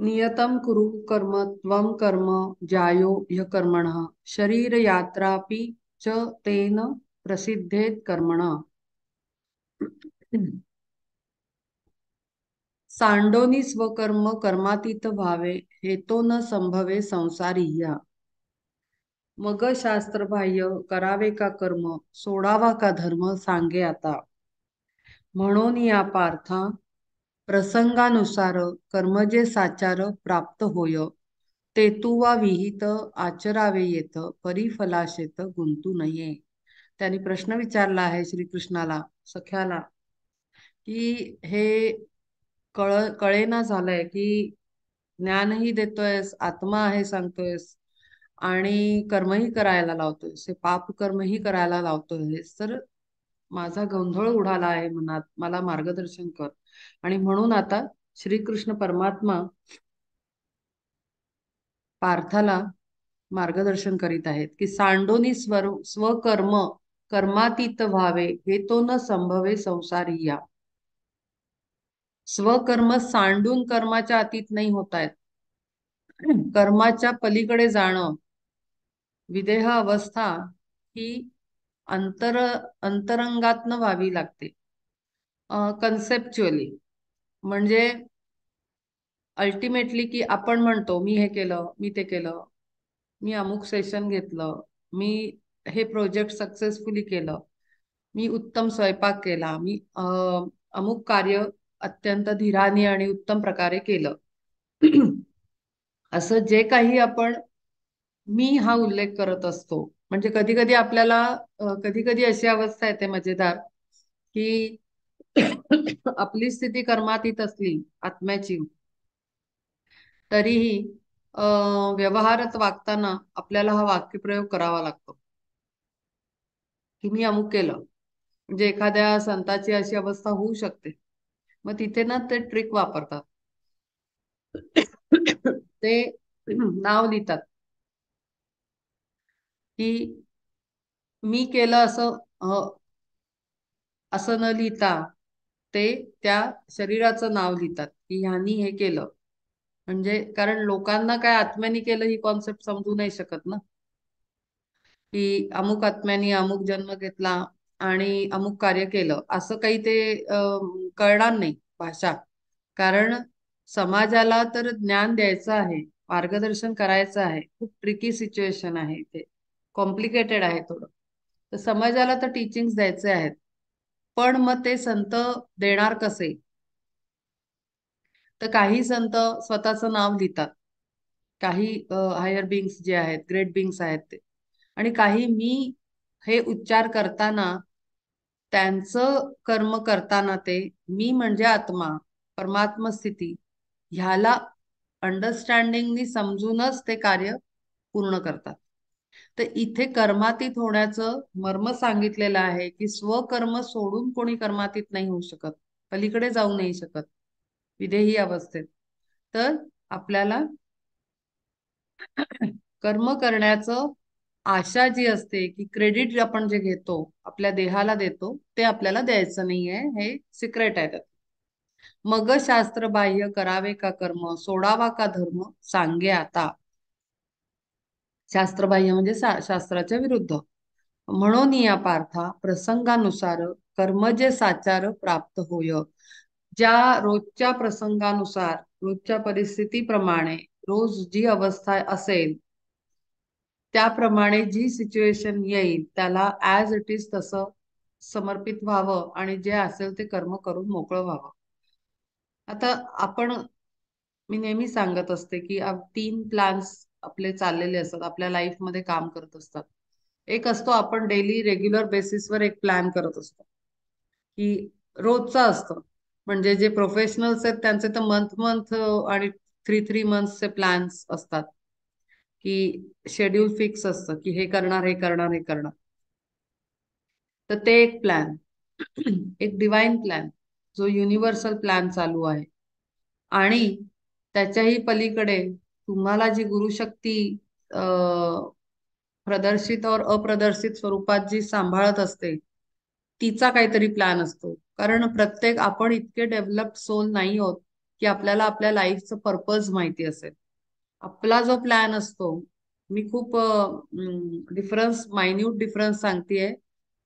नियतं कुरु कर्म त्वं कर्म ज्यायो ह्यकर्मणः शरीरयात्रापि च तेन प्रसिद्धेत कर्मणः. सांडोनी स्वकर्म कर्मातीत व्हावे हेतो न संभवे संसारी या. मग शास्त्र बाह्य करावे का कर्म सोडावा का धर्म सांगे आता. म्हणून या पार्था प्रसंगानुसार कर्म जे साचार प्राप्त होय ते तू वा विहित आचरावे येत परिफलाशेत गुंतू नये. त्यांनी प्रश्न विचारला आहे श्रीकृष्णाला, सख्याला, की हे कळेना झालंय की ज्ञानही देतोयस, आत्मा आहे सांगतोयस, आणि कर्मही करायला लावतोयस, हे पाप कर्मही करायला लावतोयस, तर माझा गोंधळ उडाला आहे मनात, मला मार्गदर्शन कर. आणि म्हणून आता श्रीकृष्ण परमात्मा पार्थाला मार्गदर्शन करीत आहेत की सांडोनी स्वकर्म कर्मातीत व्हावे हे तो न संभवे संसारी या. स्वकर्म सांडून कर्माच्या अतीत नाही होत आहेत. कर्माच्या पलीकडे जाणं, विदेह अवस्था ही अंतरंगातनं व्हावी लागते. कन्सेप्च्युअली, म्हणजे अल्टिमेटली की आपण म्हणतो मी हे केलं, मी ते केलं, मी अमुक सेशन घेतलं, मी हे प्रोजेक्ट सक्सेसफुली केलं, मी उत्तम स्वयंपाक केला, मी अमुक कार्य अत्यंत धीराने आणि उत्तम प्रकारे केलं. असं जे काही आपण मी हा उल्लेख करत असतो. म्हणजे कधी कधी आपल्याला कधी कधी अशी अवस्था येते मजेदार की आपली स्थिती कर्मातीत असली आत्म्याची, तरीही व्यवहारात वागताना आपल्याला हा वाक्यप्रयोग करावा लागतो की मी अमुक केलं. म्हणजे एखाद्या संताची अशी अवस्था होऊ शकते, मग तिथे ना ते ट्रिक वापरतात. ते नाव लिहितात की मी केलं असं, असं न लिहिता ते त्या शरीराचं नाव लिहितात की ह्यांनी हे केलं. म्हणजे कारण लोकांना काय आत्म्याने केलं ही कॉन्सेप्ट समजू नाही शकत ना, की अमुक आत्म्याने अमुक जन्म घेतला आणि अमुक कार्य केलं, असं काही ते कळणार नाही भाषा. कारण समाजाला तर ज्ञान द्यायचं आहे, मार्गदर्शन करायचं आहे. खूप ट्रिकी सिच्युएशन आहे, ते कॉम्प्लिकेटेड आहे थोडं. तर समाजाला तर टीचिंग्स द्यायचे आहेत, पण मग ते संत देणार कसे? तर काही संत स्वतःचं नाव लिहितात, काही हायर बिंग्स जे आहेत, ग्रेट बिंग्स आहेत ते, आणि काही मी हे उच्चार करताना त्यांचं कर्म करताना ते मी म्हणजे आत्मा, परमात्म स्थिती ह्याला अंडरस्टँडिंगनी समजूनच ते कार्य पूर्ण करतात. तर इथे कर्मातीत होण्याचं मर्म सांगितलेलं आहे की स्वकर्म सोडून कोणी कर्मातीत नाही होऊ शकत, पलीकडे जाऊ नाही शकत विदेही अवस्थेत. तर आपल्याला कर्म करण्याचं आशा जी असते की क्रेडिट आपण जे घेतो आपल्या देहाला देतो, ते आपल्याला द्यायचं नाहीये, हे सिक्रेट आहे त्यात. मग शास्त्र बाह्य करावे का कर्म सोडावा का धर्म सांगे आता. शास्त्रबाह्य म्हणजे शास्त्राच्या विरुद्ध. म्हणून या पार्था प्रसंगानुसार कर्म जे साचार प्राप्त होय. ज्या रोजच्या प्रसंगानुसार, रोजच्या परिस्थितीप्रमाणे, रोज जी अवस्था असेल त्याप्रमाणे जी सिच्युएशन येईल त्याला ऍज इट इज तसं समर्पित व्हावं आणि जे असेल ते कर्म करून मोकळं व्हावं. आता आपण, मी नेहमी सांगत असते की 3 प्लॅन्स आपले चाललेले असतात, आपल्या लाईफ मध्ये काम करत असतात. एक असतो आपण डेली रेग्युलर बेसिसवर एक प्लॅन करत असतो, की रोजचा असतो. म्हणजे जे प्रोफेशनल्स आहेत त्यांचे तर मंथ मंथ आणि 3 3 मंथचे प्लॅन्स असतात, की शेड्यूल फिक्स असतं की हे करणार, हे करणार, हे करणार. तर ते एक प्लॅन. एक डिवाइन प्लॅन, जो युनिव्हर्सल प्लॅन चालू आहे. आणि त्याच्याही पलीकडे तुम्हाला जी गुरुशक्ती प्रदर्शित और अप्रदर्शित स्वरूपात जी सांभाळत असते, तिचा काहीतरी प्लॅन असतो. कारण प्रत्येक आपण इतके डेव्हलप्ड सोल नाही होत की आपल्याला आपल्या लाईफचं पर्पज माहिती असेल. आपला जो प्लॅन असतो, मी खूप डिफरन्स, मायन्यूट डिफरन्स सांगतेय,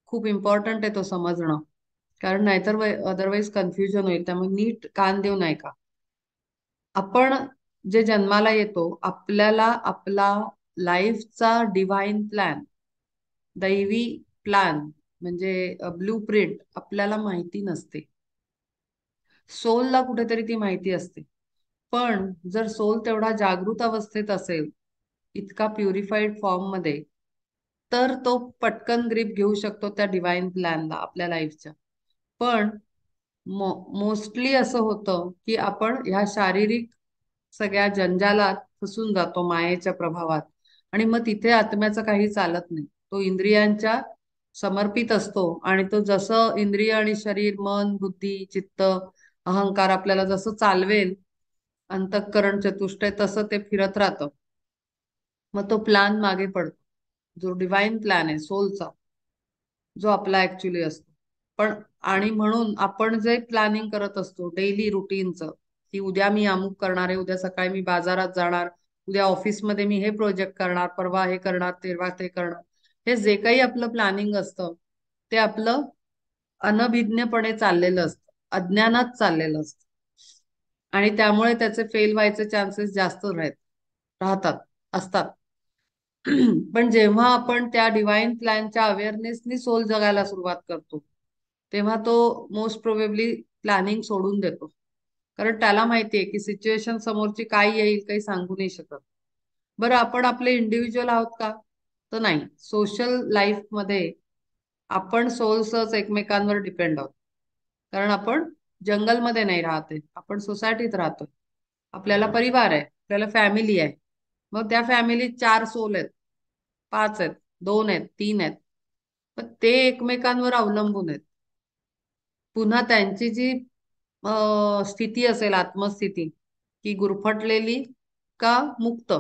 खूप इम्पॉर्टंट आहे तो समजणं. कारण नाहीतर अदरवाईज कन्फ्युजन होईल. त्यामुळे नीट कान देऊन ऐका. आपण जे जन्माला येतो, आपल्याला आपला लाईफचा डिव्हाइन प्लॅन, दैवी प्लॅन म्हणजे ब्लू प्रिंट आपल्याला माहिती नसते. सोलला कुठेतरी ती माहिती असते. पण जर सोल तेवढा जागृत अवस्थेत असेल, इतका प्युरिफाईड फॉर्म मध्ये, तर तो पटकन ग्रीप घेऊ शकतो त्या डिव्हाइन प्लॅनला आपल्या लाईफच्या. पण मोस्टली असं होतं की आपण ह्या शारीरिक सगळ्या जंजालात फसून जातो मायेच्या प्रभावात, आणि मग तिथे आत्म्याचं काही चालत नाही. तो इंद्रियांच्या समर्पित असतो, आणि तो जसं इंद्रिय आणि शरीर, मन, बुद्धी, चित्त, अहंकार आपल्याला जसं चालवेल, अंतःकरण चतुष्टय, तसं ते फिरत राहतं. मग तो प्लॅन मागे पडतो, जो डिव्हाइन प्लॅन आहे सोलचा, जो आपला ऍक्च्युली असतो. पण आणि म्हणून आपण जे प्लॅनिंग करत असतो डेली रुटीनचं, की उद्या मी अमुक करणार आहे, उद्या सकाळी मी बाजारात जाणार, उद्या ऑफिसमध्ये मी हे प्रोजेक्ट करणार, परवा हे करणार, तेव्हा ते करणार, हे जे काही आपलं प्लॅनिंग असतं, ते आपलं अनभिज्ञपणे चाललेलं असतं, अज्ञानात चाललेलं असतं. आणि त्यामुळे त्याचे फेल व्हायचे चान्सेस जास्त राहतात, असतात. पण जेव्हा आपण त्या डिव्हाइन प्लॅनच्या अवेअरनेसनी सोल जगायला सुरुवात करतो, तेव्हा तो मोस्ट प्रोबेबली प्लॅनिंग सोडून देतो. कारण त्याला माहितीये की सिच्युएशन समोरची काय येईल काही सांगू नाही शकत. बरं, आपण आपले इंडिव्हिज्युअल आहोत का? तर नाही. सोशल लाईफ मध्ये आपण सोल्सच एकमेकांवर डिपेंड आहोत. कारण आपण जंगलमध्ये नाही राहते, आपण सोसायटीत राहतो. आपल्याला परिवार आहे, आपल्याला फॅमिली आहे. मग त्या फॅमिलीत 4 सोल आहेत, 5 आहेत, 2 आहेत, 3 आहेत. पण ते एकमेकांवर अवलंबून आहेत. पुन्हा त्यांची जी स्थिती असेल, आत्मस्थिती, की गुरफटलेली का मुक्त,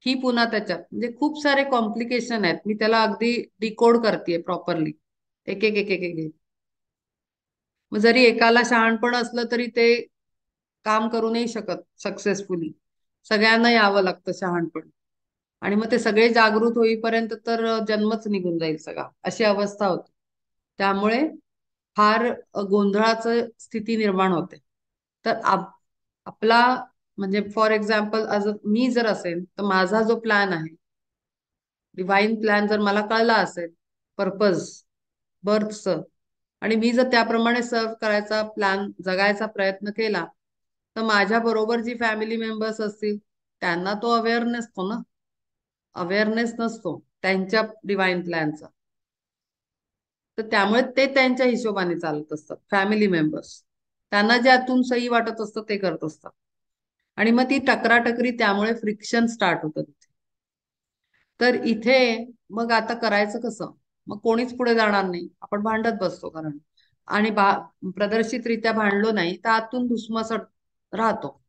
ही पुन्हा त्याच्यात म्हणजे खूप सारे कॉम्प्लिकेशन आहेत. मी त्याला अगदी डिकोड करते प्रॉपरली, एक एक एक एक एक. मग जरी एकाला शहाणपण असलं तरी ते काम करू नाही शकत सक्सेसफुली. सगळ्यांना यावं लागतं शहाणपण. आणि मग ते सगळे जागृत होईपर्यंत तर जन्मच निघून जाईल सगळा, अशी अवस्था होती. त्यामुळे फार गोंधळाचं स्थिती निर्माण होते. तर आपला म्हणजे फॉर एक्झाम्पल, मी जर असेल तर माझा जो प्लॅन आहे, डिव्हाइन प्लॅन जर मला कळला असेल, पर्पज बर्थचं, आणि मी जर त्याप्रमाणे सर्व करायचा प्लॅन जगायचा प्रयत्न केला, तर माझ्या बरोबर जी फॅमिली मेंबर्स असतील त्यांना तो अवेअरनेस नसतो त्यांच्या डिव्हाइन प्लॅनचा. तर त्यामुळे ते त्यांच्या हिशोबाने चालत असतात फॅमिली मेंबर्स. त्यांना जे आतून सही वाटत असतं ते करत असतात. आणि मग ती टकराटकरी, त्यामुळे फ्रिक्शन स्टार्ट होतं तिथे. तर इथे मग आता करायचं कसं? मग कोणीच पुढे जाणार नाही, आपण भांडत बसतो. कारण आणि प्रदर्शितरित्या भांडलो नाही तर आतून धुसमसट राहतो,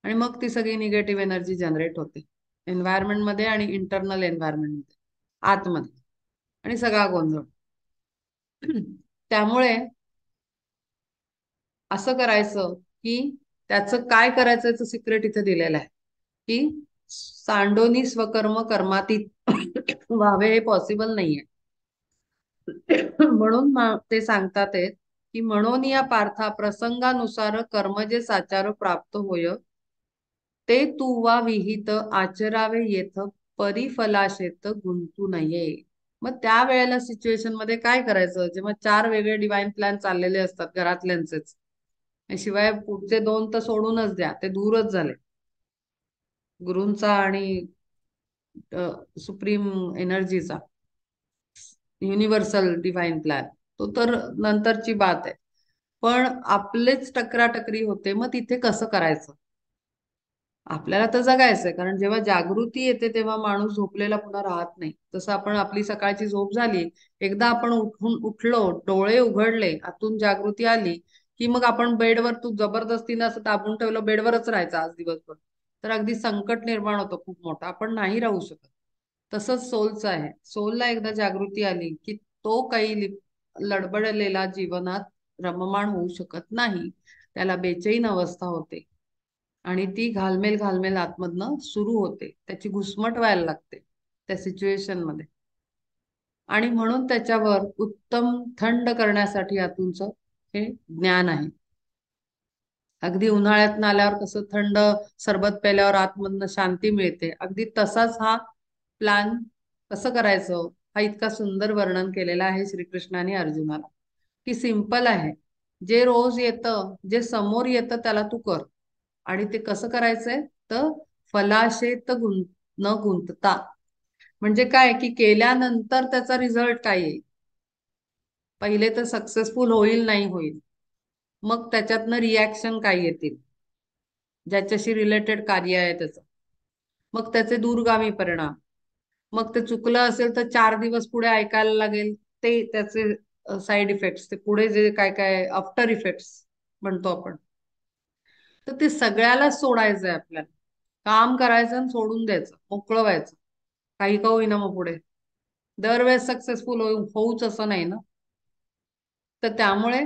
आणि मग ती सगळी निगेटिव्ह एनर्जी जनरेट होते एन्व्हायरमेंट मध्ये आणि इंटरनल एन्व्हायरमेंट मध्ये, आतमध्ये, आणि सगळा गोंधळ. त्यामुळे असं करायचं की त्याचं काय करायचं याचं सिक्रेट इथे दिलेलं आहे, की सांडोनी स्वकर्म कर्मातीत व्हावे हे पॉसिबल नाहीये. म्हणून ते सांगतात आहेत की म्हणून या पार्था प्रसंगानुसार कर्म जे साचार प्राप्त होय, ते तुवा विहित आचरावे येथ परिफलाशेत गुंतू नये. मग त्या वेळेला सिच्युएशन मध्ये काय करायचं, जेव्हा 4 वेगळे डिवाइन प्लॅन चाललेले असतात घरातल्यांचेच, शिवाय पुढचे 2 तर सोडूनच द्या, ते दूरच झाले, गुरूंचा आणि सुप्रीम एनर्जीचा, युनिव्हर्सल डिवाइन प्लॅन, तो तर नंतरची बात आहे. पण आपलेच टकराटकरी होते, मग तिथे कसं करायचं? आपल्याला तर जगायचंय. कारण जेव्हा जागृती येते तेव्हा माणूस झोपलेला पुन्हा राहत नाही. तसं आपण, आपली सकाळची झोप झाली, एकदा आपण उठलो, डोळे उघडले, आतून जागृती आली, की मग आपण बेडवर, तू जबरदस्तीने असं दाबून ठेवलं, बेडवरच राहायचं आज दिवसभर, तर अगदी संकट निर्माण होतं खूप मोठं, आपण नाही राहू शकत. तसंच सोलचं आहे. सोलला एकदा जागृती आली की तो काही लडबडलेला जीवनात रममाण होऊ शकत नाही. त्याला बेचैन अवस्था होते आणि ती घालमेल घालमेल आतमधनं सुरू होते, त्याची घुसमट व्हायला लागते त्या सिच्युएशन मध्ये. आणि म्हणून त्याच्यावर उत्तम थंड करण्यासाठी आतूनच हे ज्ञान आहे. अगदी उन्हाळ्यात आल्यावर कसं थंड सरबत प्यायल्यावर आतमधनं शांती मिळते, अगदी तसाच हा प्लान कसं करायचं हा इतका सुंदर वर्णन केलेला आहे श्रीकृष्णाने अर्जुनाला, की सिंपल आहे. जे रोज येतं, जे समोर येतं त्याला तू कर. आणि ते कसं करायचंय तर फलाशेत न गुंतता. म्हणजे काय की केल्यानंतर त्याचा रिझल्ट काय येईल, पहिले तर सक्सेसफुल होईल नाही होईल, मग त्याच्यातनं रिॲक्शन काय येतील, ज्याच्याशी रिलेटेड कार्य आहे त्याचं, मग त्याचे दूरगामी परिणाम, मग ते चुकलं असेल तर 4 दिवस पुढे ऐकायला लागेल ते त्याचे साईड इफेक्ट्स, ते पुढे जे काय काय आफ्टर इफेक्ट्स म्हणतो आपण. तर ते सगळ्याला सोडायचंय आपल्याला, काम करायचं आणि सोडून द्यायचं, मोकळं व्हायचं. काही का होईना मग पुढे दरवेळेस सक्सेसफुल होऊच असं नाही ना. तर त्यामुळे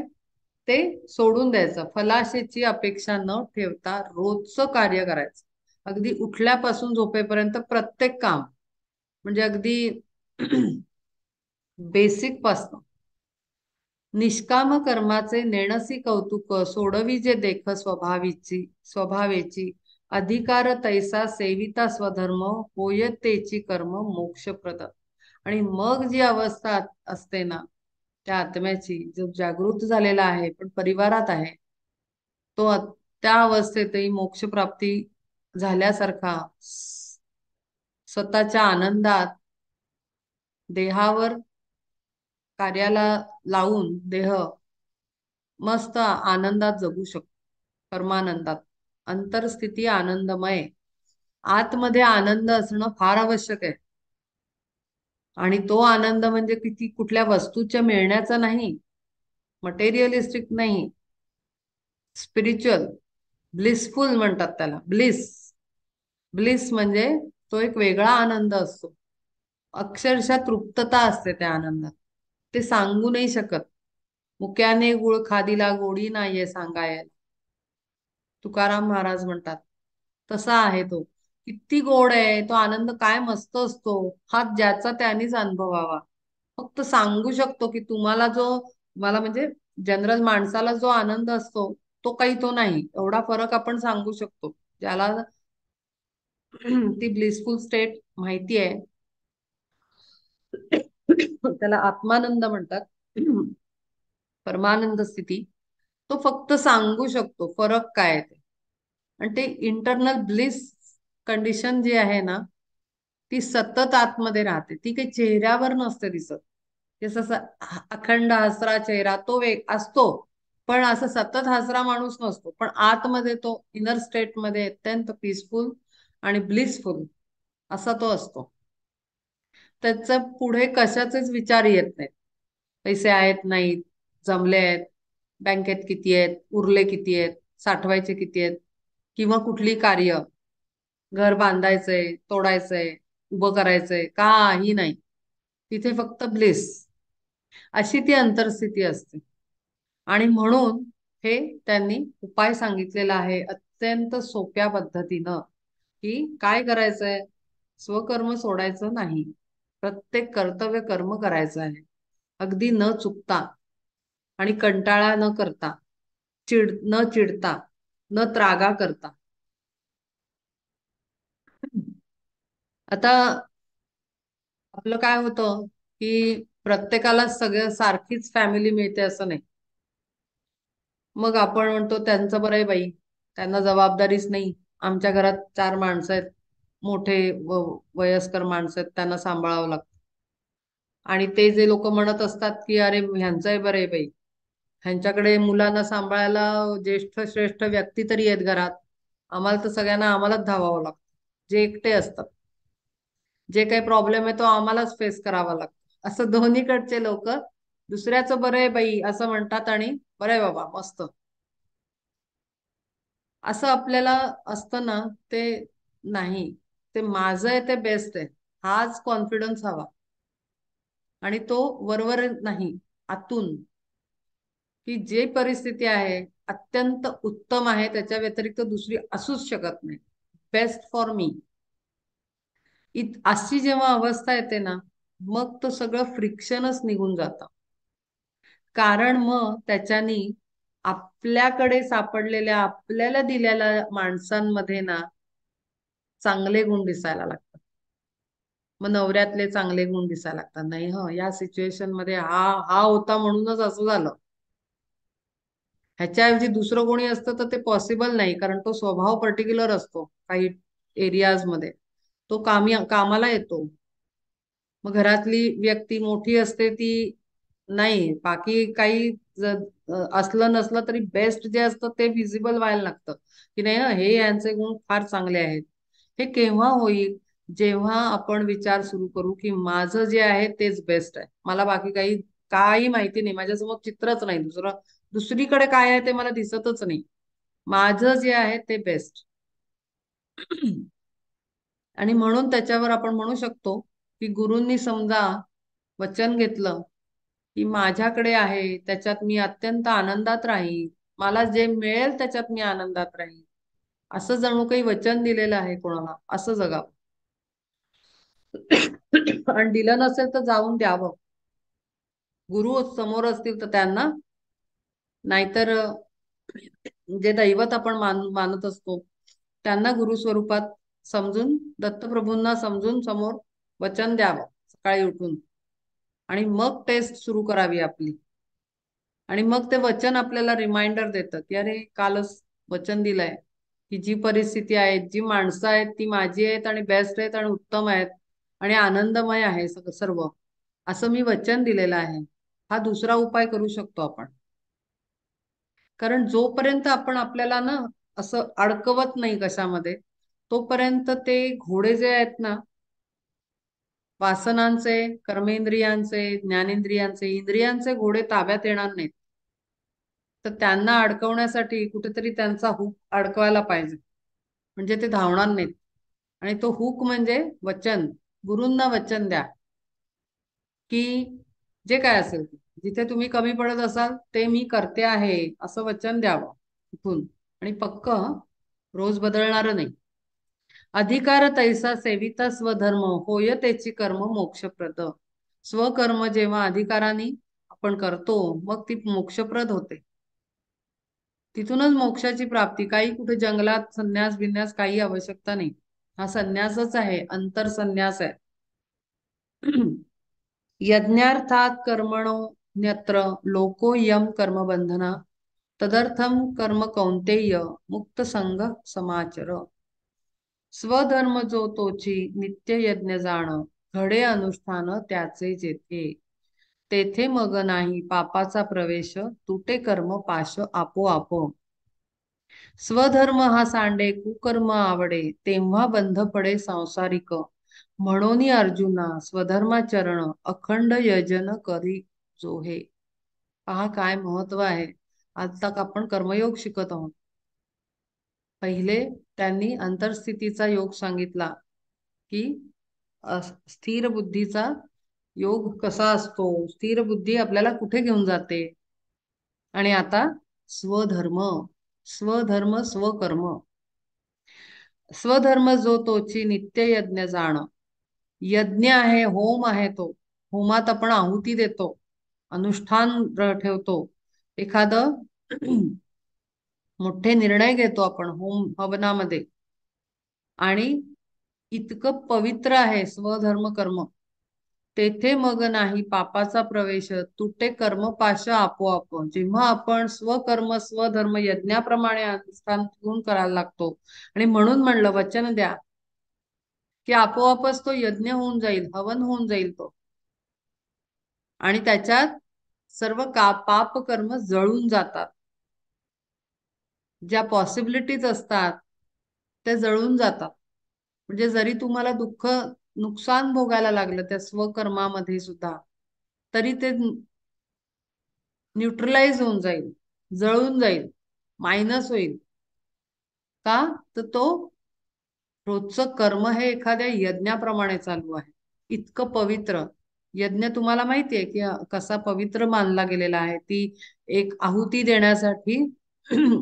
ते सोडून द्यायचं, फलाशेची अपेक्षा न ठेवता रोजचं कार्य करायचं. अगदी उठल्यापासून झोपेपर्यंत प्रत्येक काम, म्हणजे अगदी बेसिक पासन निष्काम कर्माचे नेणसी कौतुक, सोडवी जे देख स्वभावेची, अधिकार तैसा सेविता स्वधर्म, होय तेची कर्म मोक्षप्रद. आणि मग जी अवस्था असते ना त्या आत्म्याची, जो जागृत झालेला आहे पण परिवारात आहे, तो त्या अवस्थेतही मोक्षप्राप्ती झाल्यासारखा स्वतःच्या आनंदात देहावर कार्याला लावून देह मस्त आनंदात जगू शकतो, परमानंदात. अंतरस्थिती आनंदमय, आतमध्ये आनंद असणं फार आवश्यक आहे. आणि तो आनंद म्हणजे किती कुठल्या वस्तूच्या मिळण्याचा नाही, मटेरियलिस्टिक नाही, स्पिरिच्युअल, ब्लिसफुल म्हणतात त्याला, ब्लिस. ब्लिस म्हणजे तो एक वेगळा आनंद असतो, अक्षरशः तृप्तता असते त्या आनंदात, ते सांगू नाही शकत. मुक्याने गुळ खादीला गोडी नाहीये सांगायला, तुकाराम महाराज म्हणतात. तसा आहे तो, किती गोड आहे तो आनंद, काय मस्त असतो हा ज्याचा त्यानेच अनुभवावा. फक्त सांगू शकतो की तुम्हाला जो, मला म्हणजे जनरल माणसाला जो आनंद असतो तो काही तो नाही, एवढा फरक आपण सांगू शकतो. ज्याला ती ब्लिसफुल स्टेट माहिती आहे त्याला आत्मानंद म्हणतात, परमानंद स्थिती. तो फक्त सांगू शकतो फरक काय आहे ते. आणि ते इंटरनल ब्लिस कंडिशन जी आहे ना, ती सतत आतमध्ये राहते, ती काही चेहऱ्यावर नसते दिसत. जसं अखंड हसरा चेहरा तो वेग असतो, पण असं सतत हसरा माणूस नसतो, पण आतमध्ये तो इनर स्टेट मध्ये अत्यंत पीसफुल आणि ब्लिसफुल असा तो असतो. त्याचा पुढे कशाचेच विचार येत नाहीत, पैसे आहेत नाहीत, जमले आहेत, बँकेत किती आहेत, उरले किती आहेत, साठवायचे किती आहेत, किंवा कुठली कार्य, घर बांधायचंय, तोडायचंय, उभं करायचंय, काही नाही. तिथे फक्त ब्लिस, अशी ती अंतरस्थिती असते. आणि म्हणून हे त्यांनी उपाय सांगितलेला आहे अत्यंत सोप्या पद्धतीनं, की काय करायचंय, स्वकर्म सोडायचं नाही, प्रत्येक कर्तव्य कर्म करायचं आहे, अगदी न चुकता आणि कंटाळा न करता, न चिडता, न त्रागा करता. आता आपलं काय होतं की प्रत्येकाला सगळं सारखीच फॅमिली मिळते असं नाही. मग आपण म्हणतो त्यांचं बरं आहे बाई, त्यांना जबाबदारीच नाही, आमच्या घरात 4 माणसं आहेत, मोठे वयस्कर माणसं आहेत, त्यांना सांभाळावं लागतं. आणि ते जे लोक म्हणत असतात की अरे ह्यांचंही बरं आहे बाई, ह्यांच्याकडे मुलांना सांभाळायला ज्येष्ठ श्रेष्ठ व्यक्ती तरी आहेत घरात, आम्हाला तर सगळ्यांना आम्हालाच धावावं लागतं. जे एकटे असतात, जे काही प्रॉब्लेम आहे तो आम्हालाच फेस करावा लागतो, असं दोन्हीकडचे लोक दुसऱ्याचं बरं आहे बाई असं म्हणतात आणि बरं आहे बाबा मस्त असं आपल्याला असतं ना. ते नाही, ते माझं आहे ते बेस्ट आहे, हाच कॉन्फिडन्स हवा. आणि तो वरवर नाही, आतून, की जे परिस्थिती आहे अत्यंत उत्तम आहे, त्याच्या व्यतिरिक्त दुसरी असूच शकत नाही, बेस्ट फॉर मी, अशी जेव्हा अवस्था येते ना, मग तो सगळं फ्रिक्शनच निघून जातं. कारण मग त्याच्यानी आपल्याकडे सापडलेल्या, आपल्याला दिलेल्या माणसांमध्ये ना चांगले गुण दिसायला लागतात. मग नवऱ्यातले चांगले गुण दिसायला लागतात. नाही ह, या सिच्युएशन मध्ये हा हा होता म्हणूनच असं झालं. ह्याच्याऐवजी दुसरं कोणी असतं तर ते पॉसिबल नाही, कारण तो स्वभाव पर्टिक्युलर असतो काही एरियाज मध्ये, तो कामाला येतो. मग घरातली व्यक्ती मोठी असते ती नाही, बाकी काही असलं नसलं तरी बेस्ट जे असतं ते विजिबल व्हायला लागतं, की नाही हे यांचे गुण फार चांगले आहेत. हे केव्हा होईल? जेव्हा आपण विचार सुरू करू की माझं जे आहे तेच बेस्ट आहे, मला बाकी काही माहिती नाही, माझ्यासमोर चित्रच नाही, दुसरीकडे काय आहे ते मला दिसतच नाही, माझं जे आहे ते बेस्ट. आणि म्हणून त्याच्यावर आपण म्हणू शकतो की गुरूंनी समजा वचन घेतलं की माझ्याकडे आहे त्याच्यात मी अत्यंत आनंदात राहील, मला जे मिळेल त्याच्यात मी आनंदात राहील, असं जणू काही वचन दिलेलं आहे कोणाला, असं जगावं. आणि दिलं नसेल तर जाऊन द्यावं, गुरु समोर असतील तर त्यांना, नाहीतर जे दैवत आपण मानत असतो त्यांना गुरु स्वरूपात समजून, दत्तप्रभूंना समजून समोर वचन द्यावं सकाळी उठून, आणि मग टेस्ट सुरू करावी आपली. आणि मग ते वचन आपल्याला रिमाइंडर देतं की अरे कालच वचन दिलंय की जी परिस्थिती आहे, जी माणसं आहेत ती माझी आहेत आणि बेस्ट आहेत आणि उत्तम आहेत आणि आनंदमय आहे सर्व, असं मी वचन दिलेलं आहे. हा दुसरा उपाय करू शकतो आपण. कारण जोपर्यंत आपण आपल्याला ना असं अडकवत नाही कशामध्ये, तोपर्यंत ते घोडे जे आहेत ना, वासनांचे, कर्मेंद्रियांचे, ज्ञानेंद्रियांचे, इंद्रियांचे घोडे ताब्यात येणार नाहीत. तर त्यांना अडकवण्यासाठी कुठेतरी त्यांचा हुक अडकवायला पाहिजे, म्हणजे ते धावणार नाहीत. आणि तो हुक म्हणजे वचन. गुरूंना वचन द्या की जे काय असेल जिथे तुम्ही कमी पडत असाल ते मी करते आहे, असं वचन द्यावं इथून. आणि पक्क रोज बदलणार नाही. अधिकार तैसा सेविता स्वधर्म, होय त्याची कर्म मोक्षप्रद. स्वकर्म जेव्हा अधिकाराने आपण करतो मग ती मोक्षप्रद होते. तिथूनच मोक्षाची प्राप्ती. काही कुठे जंगलात संन्यास बिन्यास काही आवश्यकता नाही, हा संन्यासच आहे, अंतर संन्यास आहे. यज्ञार्थात कर्मणो न्यत्र लोको यम कर्मबंधना, तदर्थम कर्म कौंतेय मुक्त संग समाचर. स्वधर्म जो तोची नित्य यज्ञ जाण, घडे अनुष्ठान त्याचे जेथे, तेथे मग नाही पापाचा प्रवेश, तुटे कर्म पाश आपोआप. स्वधर्म हा सांडे कुकर्म आवडे, तेव्हा बंध पडे संसारिक. म्हणून अर्जुना स्वधर्माचरण, अखंड यजन करी जोहे. पहा काय महत्व आहे. आज तक आपण कर्मयोग शिकत आहोत. पहिले त्यांनी अंतरस्थितीचा योग सांगितला की स्थिर बुद्धीचा योग कसा असतो, स्थिर बुद्धी आपल्याला कुठे घेऊन जाते. आणि आता स्वधर्म, स्वधर्म स्वकर्म. स्वधर्म जो तोची नित्य यज्ञ जाण, यज्ञ आहे, होम आहे, तो होमात आपण आहुती देतो, अनुष्ठान ठेवतो, एखादं मोठे निर्णय घेतो आपण होम हवनामध्ये, आणि इतकं पवित्र आहे स्वधर्म कर्म, तेथे मग नाही पापाचा प्रवेश, तुटे कर्म पाश आपोआप. जेव्हा आपण स्वकर्म स्वधर्म यज्ञाप्रमाणे अनुष्ठान घेऊन करायला लागतो, आणि म्हणून म्हणलं वचन द्या की आपोआपच तो यज्ञ होऊन जाईल, हवन होऊन जाईल तो, आणि त्याच्यात सर्व पाप कर्म जळून जातात. ज्या पॉसिबिलिटीज असतात त्या जळून जातात. म्हणजे जरी तुम्हाला नुकसान भोगायला लागलं त्या स्वकर्मामध्ये सुद्धा, तरी ते न्यूट्रलाइज होऊन जाईल, जळून जाईल, मायनस होईल. का? तर तो रोजचं कर्म हे एखाद्या यज्ञाप्रमाणे चालू आहे, इतकं पवित्र. यज्ञ तुम्हाला माहितीये की कसा पवित्र मानला गेलेला आहे. ती एक आहुती देण्यासाठी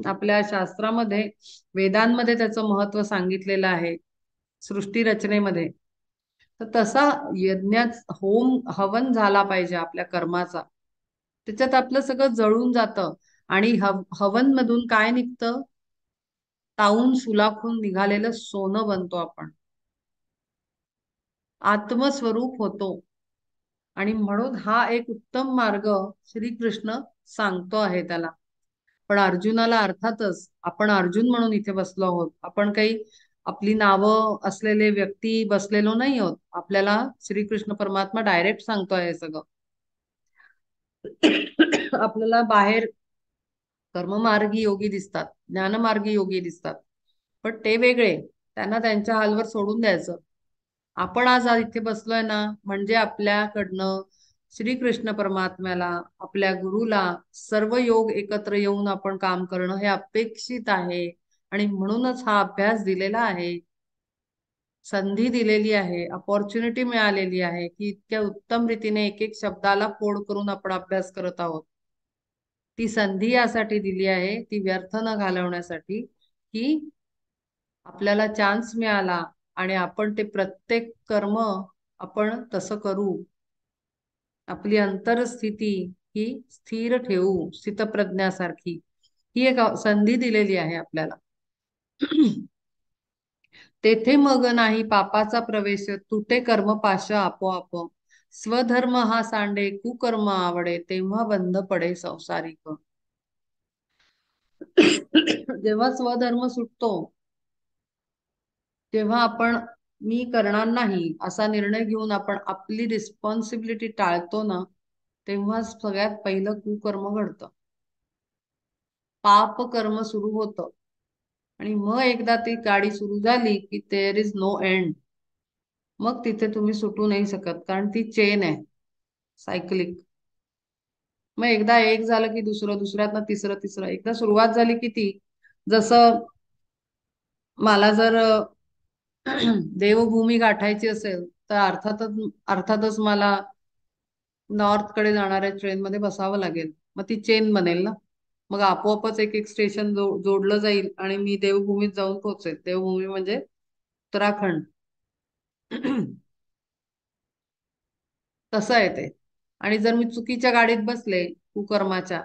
आपल्या शास्त्रामध्ये, वेदांमध्ये त्याचं महत्व सांगितलेलं आहे, सृष्टी रचनेमध्ये. तर तसा यज्ञात होम हवन झाला पाहिजे आपल्या कर्माचा. त्याच्यात आपलं सगळं जळून जातं. आणि हवन मधून काय निघतं? तावून सुलाखून निघालेलं सोनं बनतो आपण, आत्मस्वरूप होतो. आणि म्हणून हा एक उत्तम मार्ग श्रीकृष्ण सांगतो आहे त्याला. पण अर्जुनाला अर्थातच, आपण अर्जुन म्हणून इथे बसलो आहोत, आपण काही आपली नावं असलेले व्यक्ती बसलेलो नाही आहोत. आपल्याला श्रीकृष्ण परमात्मा डायरेक्ट सांगतोय हे सगळं. आपल्याला बाहेर कर्ममार्गी योगी दिसतात, ज्ञानमार्गी योगी दिसतात, पण ते वेगळे. त्यांना त्यांच्या हालवर सोडून द्यायचं. आपण आज इथे बसलोय ना, म्हणजे आपल्याकडनं श्रीकृष्ण परमात्म्याला, आपल्या गुरुला सर्व योग एकत्र येऊन आपण काम करणं हे अपेक्षित आहे. आणि म्हणूनच हा अभ्यास दिलेला आहे, संधी दिलेली आहे, अपॉर्च्युनिटी मिळालेली आहे, की इतक्या उत्तम रीतीने एक एक शब्दाला फोड करून आपण अभ्यास करत आहोत. ती संधी यासाठी दिली आहे, ती व्यर्थ न घालवण्यासाठी, की आपल्याला चान्स मिळाला आणि आपण ते प्रत्येक कर्म आपण तसं करू. आपली अंतरस्थिती ही स्थिर ठेवू, स्थितप्रज्ञासारखी. ही एक संधी दिलेली आहे आपल्याला. तेथे मग नाही पापाचा प्रवेश, तुटे कर्म पाश आपोआप. स्वधर्म हा सांडे, कुकर्म आवडे, तेव्हा बंद पडे संसारिक. जेव्हा स्वधर्म सुटतो, तेव्हा आपण मी करणार नाही असा निर्णय घेऊन आपण आपली रिस्पॉन्सिबिलिटी टाळतो ना, तेव्हा सगळ्यात पहिलं कुकर्म घडतं, पाप कर्म सुरू होतं. आणि मग एकदा ती गाडी सुरू झाली की देअर इज नो एंड. मग तिथे तुम्ही सुटू नाही शकत, कारण ती चेन आहे, सायकलिक. मग एकदा एक झालं की दुसरं, दुसऱ्यातनं तिसरं, तिसरं. एकदा सुरुवात झाली की ती, जसं मला जर देवभूमी गाठायची असेल, तर अर्थातच अर्थातच मला नॉर्थ कडे जाणाऱ्या ट्रेन मध्ये बसावं लागेल. मग ती चेन बनेल ना. मग आपोआपच एक एक स्टेशन जोडलं जाईल आणि मी देवभूमीत जाऊन पोहोचेल. देवभूमी म्हणजे उत्तराखंड. तसं आहे ते. आणि जर मी चुकीच्या गाडीत बसले, कुकर्माच्या,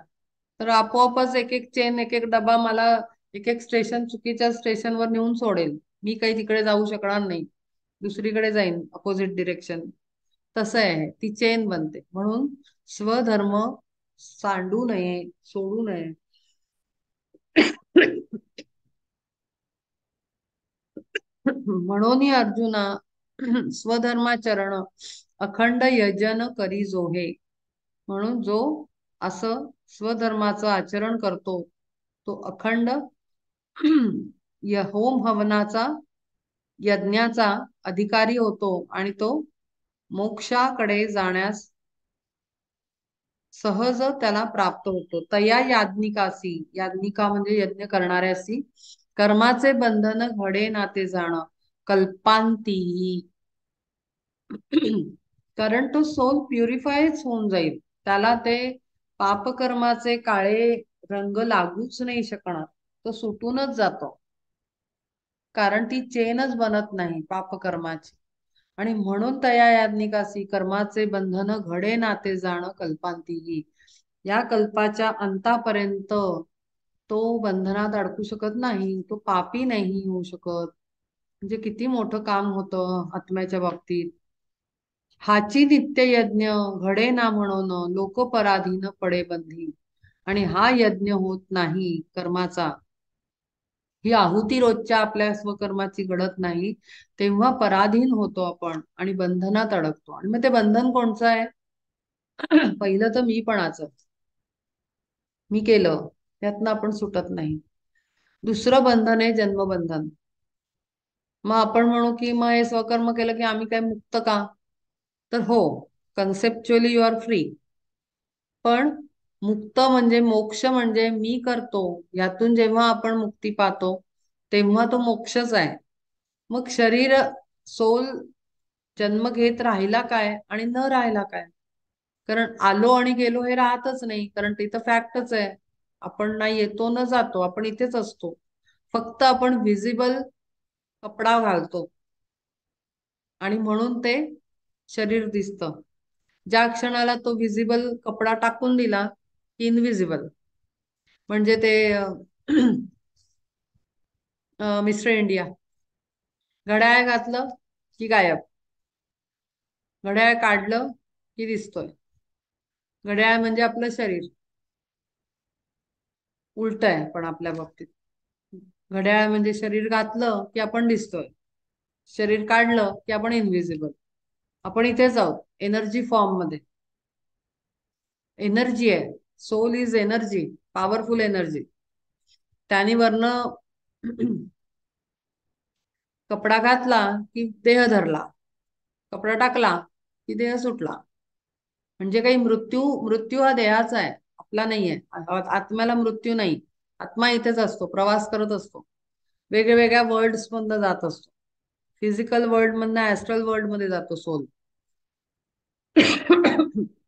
तर आपोआपच एक एक चेन, एक एक डबा मला एक एक स्टेशन, चुकीच्या स्टेशनवर नेऊन सोडेल. मी काही तिकडे जाऊ शकणार नाही, दुसरीकडे जाईन, अपोजिट डिरेक्शन. तसं आहे, ती चेन बनते. म्हणून स्वधर्म सांडू नये, सोडू नये. म्हणून अर्जुना, स्वधर्माचरण अखंड यजन करी जोहे. म्हणून जो असं स्वधर्माचं आचरण करतो, तो अखंड होम हवनाचा, यज्ञाचा अधिकारी होतो. आणि तो मोक्षाकडे जाण्यास सहज त्याला प्राप्त होतो. तया याज्ञिकासी, याज्ञिका म्हणजे यज्ञ करणाऱ्यासी, कर्माचे बंधन घडे नाते जाणं कल्पांती. कारण तो सोल प्युरिफायच होऊन जाईल, त्याला ते पापकर्माचे काळे रंग लागूच नाही शकणार, तो सुटूनच जातो. कारण ती चेनच बनत नाही पापकर्माची. आणि म्हणून तया याज्ञिकासी, कर्माचे बंधन घडे नाते जाणं कल्पांतीही. या कल्पाच्या अंतापर्यंत तो बंधनात अडकू शकत नाही, तो पापी नाही होऊ शकत. म्हणजे किती मोठं काम होतं आत्म्याच्या बाबतीत. हाची नित्य यज्ञ घडे ना म्हणून, लोक पराधीन पडे बंधी. आणि हा यज्ञ होत नाही कर्माचा, ही आहुती रोजच्या आपल्या स्वकर्माची घडत नाही, तेव्हा पराधीन होतो आपण आणि बंधनात अडकतो. आणि मग ते बंधन कोणचं आहे? पहिलं तर मीपणाचं, मी केलं, त्यातनं आपण सुटत नाही. दुसरं बंधन आहे जन्मबंधन. मग आपण म्हणू की मग हे स्वकर्म केलं की आम्ही काय मुक्त का? तर हो, कन्सेप्च्युअली यू आर फ्री. पण मुक्त म्हणजे, मोक्ष म्हणजे मी करतो, यातून जेव्हा आपण मुक्ती पाहतो, तेव्हा तो मोक्षच आहे. मग शरीर, सोल जन्म घेत राहिला काय आणि न राहिला काय? कारण आलो आणि गेलो हे राहतच नाही, कारण ते तर फॅक्टच आहे. आपण ना येतो न जातो, आपण इथेच असतो. फक्त आपण व्हिजिबल कपडा घालतो आणि म्हणून ते शरीर दिसतं. ज्या क्षणाला तो व्हिजिबल कपडा टाकून दिला, इनविजिबल. म्हणजे ते मिस्टर इंडिया, घड्याळ घातलं की गायब, घड्याळ काढलं की दिसतोय. घड्याळ म्हणजे आपलं शरीर. उलट आहे पण आपल्या बाबतीत. घड्याळ म्हणजे शरीर घातलं की आपण दिसतोय, शरीर काढलं की आपण इनविजिबल. आपण इथेच आहोत एनर्जी फॉर्म मध्ये. एनर्जी आहे. Soul is energy, powerful energy. त्याने वरन कपडा घातला की देह धरला, कपडा टाकला की देह सुटला. म्हणजे काही मृत्यू, मृत्यू हा देहाचा आहे, आपला नाहीये. आत्म्याला मृत्यू नाही. आत्मा इथेच असतो, प्रवास करत असतो, वेगवेगळ्या वर्ल्ड्स मधनं जात असतो. फिजिकल वर्ल्ड मधनं ऍस्ट्रल वर्ल्ड मध्ये जातो सोल.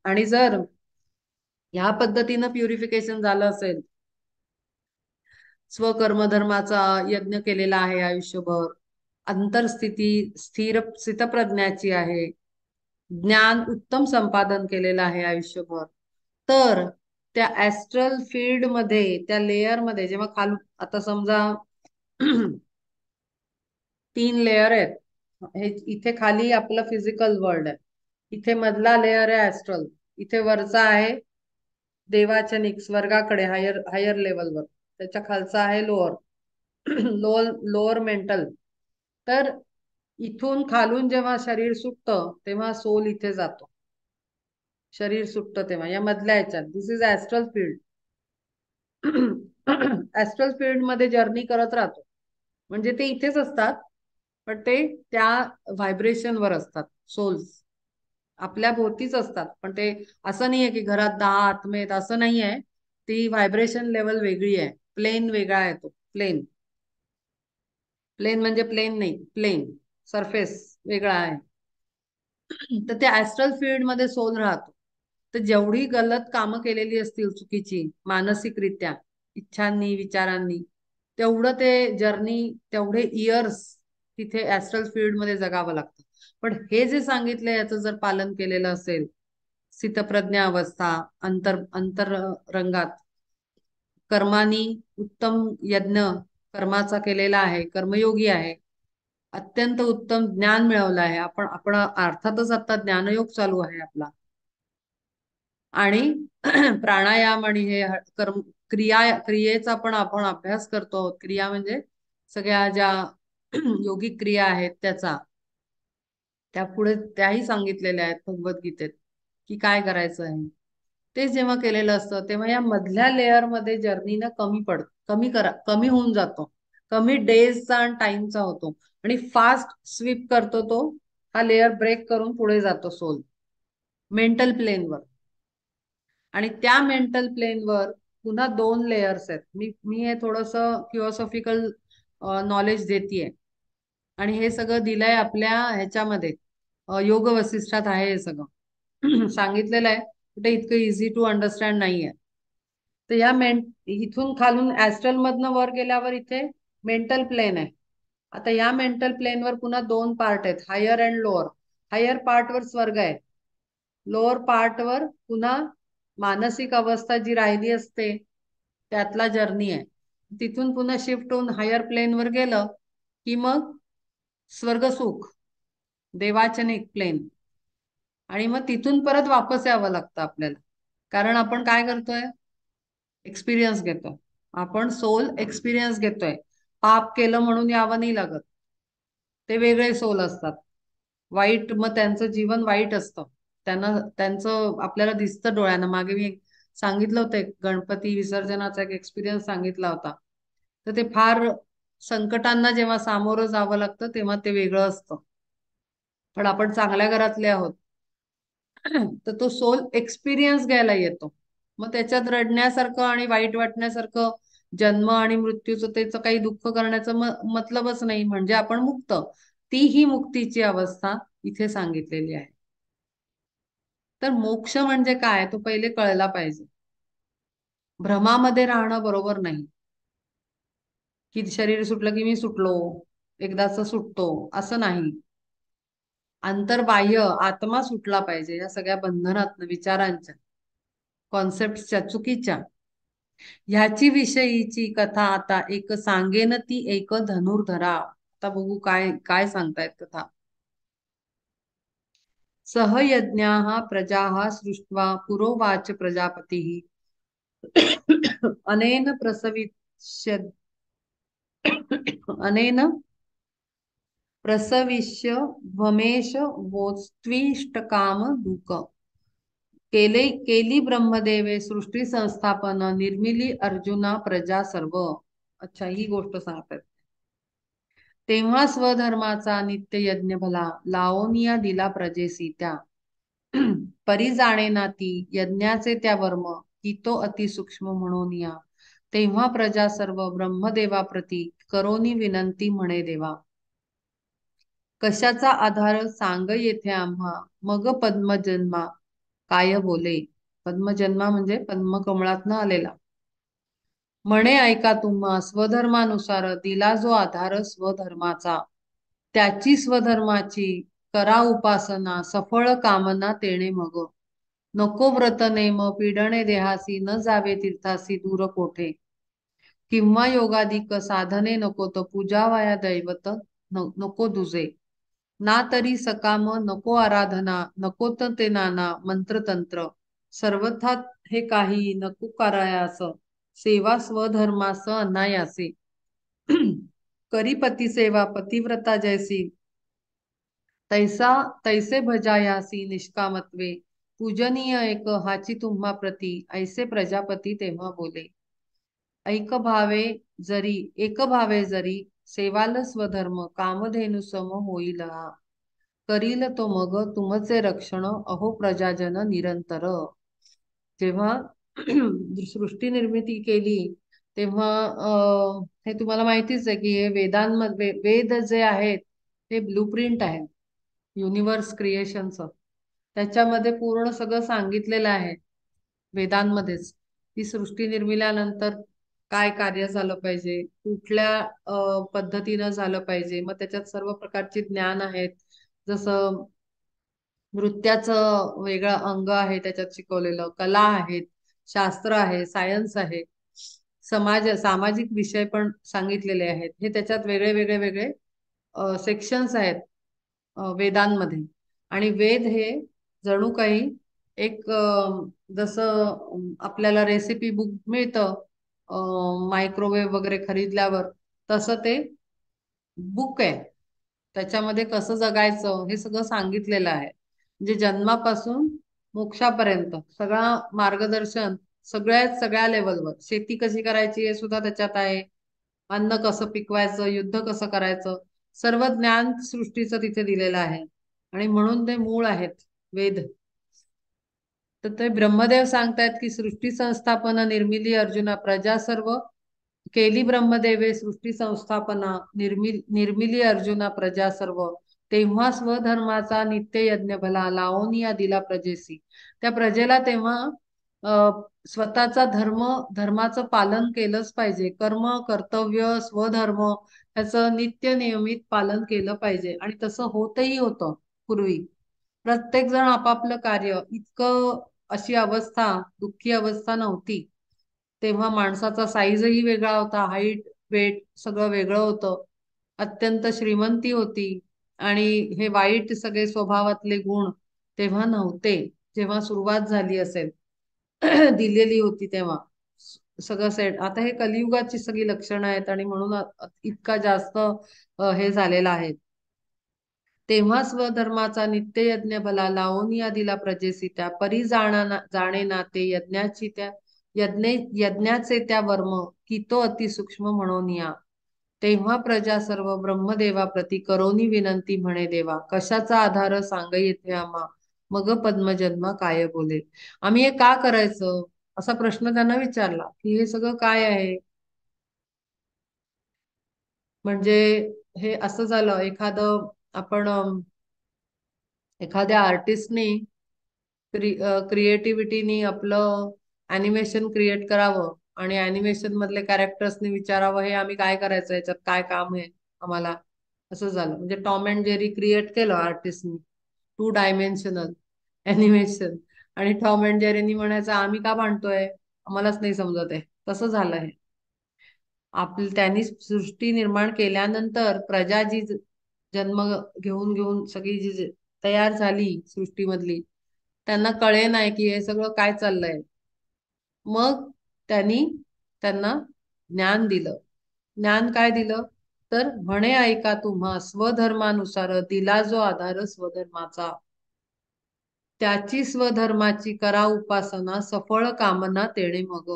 आणि जर ह्या पद्धतीनं प्युरिफिकेशन झालं असेल, स्वकर्मधर्माचा यज्ञ केलेला आहे आयुष्यभर, अंतरस्थिती स्थिर स्थितप्रज्ञाची आहे, ज्ञान उत्तम संपादन केलेलं आहे आयुष्यभर, तर त्या ऍस्ट्रल फील्ड मध्ये, त्या लेयर मध्ये जेव्हा खाल, आता समजा 3 लेयर आहेत. हे इथे खाली आपलं फिजिकल वर्ल्ड आहे, इथे मधला लेयर आहे ऍस्ट्रल, इथे वरचा आहे देवाचनिक स्वर्गाकडे, हायर हायर लेवलवर. त्याच्या खालचा आहे लोअर, लोअर लोअर मेंटल. तर इथून खालून जेव्हा शरीर सुटतं तेव्हा सोल इथे जातो. शरीर सुटतं तेव्हा या मधल्या ह्याच्यात, this is astral field. Astral field मध्ये जर्नी करत राहतो. म्हणजे ते इथेच असतात, पण ते त्या व्हायब्रेशन वर असतात. सोल्स आपल्या भोवतीच असतात, पण ते असं नाहीये की घरात 10 आत्मे आहेत, असं नाहीये. ती व्हायब्रेशन लेवल वेगळी आहे, प्लेन वेगळा आहे. तो प्लेन, प्लेन म्हणजे प्लेन नाही, प्लेन सरफेस वेगळा आहे. तर त्या ऍस्ट्रल फील्ड मध्ये सोल राहतो. तर जेवढी गलत कामं केलेली असतील चुकीची मानसिकरित्या, इच्छांनी विचारांनी, तेवढं ते जर्नी, तेवढे इयर्स तिथे ऍस्ट्रल फील्ड मध्ये जगावं लागतं. पण हे जे सांगितलंय याचं जर पालन केलेलं असेल, स्थितप्रज्ञा अवस्था, अंतरंगात कर्मानी उत्तम यज्ञ कर्माचा केलेला आहे, कर्मयोगी आहे, अत्यंत उत्तम ज्ञान मिळवलं आहे. आपण आपण अर्थातच आता ज्ञानयोग चालू आहे आपला. आणि प्राणायाम आणि हे कर्म, क्रियेचा पण आपण अभ्यास करतो आहोत. क्रिया म्हणजे सगळ्या ज्या योगिक क्रिया आहेत त्याचा, त्या पुढे त्याही सांगितलेल्या आहेत भगवद्गीतेत की काय करायचं आहे. ते जेव्हा केलेलं असतं तेव्हा या मधल्या लेअर मध्ये जर्नीनं कमी होऊन जातो. कमी डेजचा आणि टाइमचा होतो आणि फास्ट स्वीप करतो तो. हा लेअर ब्रेक करून पुढे जातो सोल मेंटल प्लेनवर. आणि त्या मेंटल प्लेनवर पुन्हा 2 लेयर्स आहेत. मी मी हे थोडस फिलॉसॉफिकल नॉलेज देतीये. आणि हे सगळं दिलंय आपल्या ह्याच्यामध्ये, योग वसिष्ठात आहे हे सगळं. सांगितलेलं आहे, कुठे इतकं इझी टू अंडरस्टँड नाहीये. तर या इथून खालून ऍस्ट्रल मधनं वर गेल्यावर इथे मेंटल प्लेन आहे. आता या मेंटल प्लेनवर पुन्हा 2 पार्ट आहेत, हायर अँड लोअर. हायर पार्टवर स्वर्ग आहे, लोअर पार्टवर पुन्हा मानसिक अवस्था जी राहिली असते त्यातला जर्नी आहे. तिथून पुन्हा शिफ्ट होऊन हायर प्लेनवर गेलं की मग स्वर्ग सुख, देवाचनिक प्लेन. आणि मग तिथून परत वापस यावं लागतं आपल्याला. कारण आपण काय करतोय, एक्सपिरियन्स घेतोय. आपण सोल एक्सपिरियन्स घेतोय. पाप केलं म्हणून यावं नाही लागत. ते वेगळे सोल असतात. वाईट, मग त्यांचं जीवन वाईट असतं. त्यांना त्यांचं आपल्याला दिसतं डोळ्यांना. मागे मी सांगितलं होतं, एक गणपती विसर्जनाचा एक एक्सपिरियन्स सांगितला होता. तर ते फार संकटांना जेव्हा सामोरं जावं लागतं तेव्हा ते वेगळं असतं. पण आपण चांगल्या घरातले आहोत, तर तो सोल एक्सपिरियन्स घ्यायला येतो. मग त्याच्यात रडण्यासारखं आणि वाईट वाटण्यासारखं, जन्म आणि मृत्यूचं त्याचं काही दुःख करण्याचं मतलबच नाही. म्हणजे आपण मुक्त. ती ही मुक्तीची अवस्था इथे सांगितलेली आहे. तर मोक्ष म्हणजे काय तो पहिले कळला पाहिजे. भ्रमामध्ये राहणं बरोबर नाही, की शरीर सुटलं की मी सुटलो, एकदाच सुटतो, असं नाही. अंतर्बाह्य आत्मा सुटला पाहिजे या सगळ्या बंधनात विचारांच्या, कॉन्सेप्टच्या चुकीच्या. ह्याची विषयीची कथा आता एक सांगेन ती एक धनुर्धरा. आता बघू काय काय सांगतायत कथा. सहयज्ञाः प्रजाः सृष्ट्वा पुरोवाच प्रजापतिः अनेन प्रसविष्य अनेन प्रसविष्य ध्वमेश वोस्त्विष्टकाम दूक केली ब्रह्मदेवे सृष्टी संस्थापन निर्मिली अर्जुना प्रजा सर्व. अच्छा, ही गोष्ट सांगतात. तेव्हा स्वधर्माचा नित्य यज्ञ भला लावोनिया दिला प्रजेसी त्या परी जाणे ना ती यज्ञाचे त्या वर्म की तो अतिसूक्ष्म म्हणून या. तेव्हा प्रजा सर्व ब्रह्मदेवा प्रती करोनी विनंती म्हणे देवा. कशाचा आधार सांग येथे आम्हा मग पद्मजन्मा काय बोले. पद्मजन्मा म्हणजे पद्मकमळातनं आलेला. म्हणे ऐका तुम्हा स्वधर्मानुसार दिला जो आधार स्वधर्माचा त्याची स्वधर्माची करा उपासना सफळ कामना तेणे मग. नको व्रत नेम पीडणे देहासी न जावे तीर्थासी दूर कोठे किंवा योगाधिक साधने नको तो पूजा वाया दैवत नको दुजे ना तरी सकाम नको आराधना नको ते नाना मंत्रतंत्र सर्वथा हे काही नको करायास सेवा स्वधर्मास अनायासे करी पती सेवा पतिव्रता जैसी तैसा तैसे भजायासी निष्कामत्वे पूजनीय एक हाची तुम्हा प्रती ऐसे प्रजापती तेव्हा बोले. ऐक भावे जरी एक भावे जरी सेवाल स्वधर्म कामधेनु सम होईल हा करील तो मग तुमचे रक्षण अहो प्रजाजन निरंतर. जेव्हा सृष्टी निर्मिती केली तेव्हा हे तुम्हाला माहितीच आहे की हे वेदांमध्ये वेद जे आहेत ते ब्लूप्रिंट आहे युनिवर्स क्रिएशनचं. त्याच्यामध्ये पूर्ण सगळं सांगितलेलं आहे वेदांमध्येच. ती सृष्टी निर्मिल्यानंतर काय कार्य झालं पाहिजे, कुठल्या पद्धतीनं झालं पाहिजे, मग त्याच्यात सर्व प्रकारचे ज्ञान आहेत. जसं नृत्याचं वेगळं अंग आहे त्याच्यात शिकवलेलं, कला आहेत, शास्त्र आहे, सायन्स आहे, सामाजिक विषय पण सांगितलेले आहेत. हे त्याच्यात वेगळे वेगळे वेगळे सेक्शन्स आहेत वेदांमध्ये. आणि वेद हे जणू काही एक जसं आपल्याला रेसिपी बुक मिळतं मायक्रोवेव्ह वगैरे खरीदल्यावर, तसं ते बुक आहे. त्याच्यामध्ये कसं जगायचं हे सगळं सांगितलेलं आहे. म्हणजे जन्मापासून मोक्षापर्यंत सगळा मार्गदर्शन सगळ्या लेवलवर. शेती कशी करायची हे सुद्धा त्याच्यात आहे. अन्न कसं पिकवायचं, युद्ध कसं करायचं, सर्व ज्ञान सृष्टीचं तिथे दिलेलं आहे. आणि म्हणून ते मूळ आहेत वेद. तर ते ब्रह्मदेव सांगतायत की सृष्टी संस्थापन निर्मिली अर्जुना प्रजा सर्व केली ब्रह्मदेवे सृष्टी संस्थापना निर्मिली अर्जुना प्रजा सर्व तेव्हा स्वधर्माचा नित्य यज्ञ भला लावोनिया दिला प्रजेसी. त्या प्रजेला तेव्हा स्वतःचा धर्माचं पालन केलंच पाहिजे. कर्म कर्तव्य स्वधर्म ह्याचं नित्य नियमित पालन केलं पाहिजे. आणि तसं होतही होतं पूर्वी. प्रत्येक जण आपापलं कार्य इतकं अशी अवस्था दुःखी अवस्था नव्हती. तेव्हा माणसाचा साईजही वेगळा होता, हाईट वेट सगळं वेगळं होतं. अत्यंत श्रीमंती होती. आणि हे वाईट सगळे स्वभावातले गुण तेव्हा नव्हते. जेव्हा सुरुवात झाली असेल दिलेली होती तेव्हा सगळं सेट. आता हे कलियुगाची सगळी लक्षणं आहेत आणि म्हणून इतका जास्त हे झालेलं आहे. तेव्हा स्वधर्माचा नित्य यज्ञ भला लावोनिया दिला प्रजेसी त्या परी जाणे नाते यज्ञाची त्या यज्ञाचे त्या वर्म की तो अतिसूक्ष्म म्हणून या. तेव्हा प्रजा सर्व ब्रह्मदेवा प्रती करोनी विनंती म्हणे देवा. कशाचा आधार सांग येथे आम्हा मग पद्मजन्मा काय बोले. आम्ही हे का करायचं असा प्रश्न त्यांना विचारला की हे सगळं काय आहे. म्हणजे हे असं झालं एखादं आपण एखाद्या आर्टिस्टनी क्रिएटिव्हिटीनी आपलं अॅनिमेशन क्रिएट करावं आणि अॅनिमेशन मधले कॅरेक्टर्सनी विचारावं, हे आम्ही काय करायचं, याच्यात काय काम आहे आम्हाला, असं झालं. म्हणजे टॉम अँड जेरी क्रिएट केलं आर्टिस्टनी, 2 डायमेन्शनल अॅनिमेशन, आणि टॉम अँड जेरीनी म्हणायचं आम्ही का भांडतोय, आम्हालाच नाही समजत आहे. तसं झालं हे. त्यांनी सृष्टी निर्माण केल्यानंतर प्रजा जी जन्म घेऊन घेऊन सगळी जी तयार झाली सृष्टीमधली, त्यांना कळे नाही की हे सगळं काय चाललंय. मग त्यांनी त्यांना ज्ञान दिलं. ज्ञान काय दिलं, तर म्हणे ऐका तुम्हा स्वधर्मानुसार दिला जो आधार स्वधर्माचा, त्याची स्वधर्माची करा उपासना सफळ कामना तेणे मग.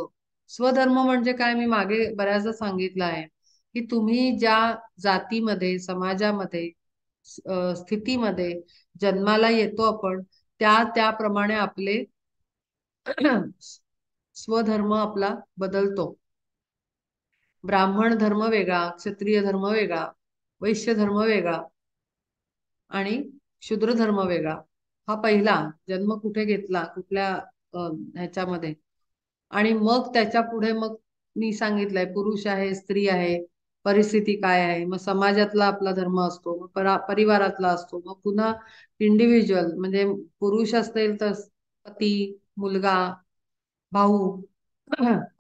स्वधर्म म्हणजे काय, मी मागे बऱ्याचदा सांगितलं आहे की तुम्ही ज्या जातीमध्ये, समाजामध्ये, स्थितीमध्ये जन्माला येतो आपण, त्याप्रमाणे आपले स्वधर्म आपला बदलतो. ब्राह्मण धर्म वेगळा, क्षत्रिय धर्म वेगळा, वैश्य धर्म वेगळा आणि शूद्र धर्म वेगळा. हा पहिला जन्म कुठे घेतला, कुठल्या ह्याच्यामध्ये, आणि मग त्याच्या पुढे मग मी सांगितलंय पुरुष आहे, स्त्री आहे, परिस्थिती काय आहे, मग समाजातला आपला धर्म असतो, मग परिवारातला असतो, मग पुन्हा इंडिव्हिज्युअल म्हणजे पुरुष असेल तर पती, मुलगा, भाऊ,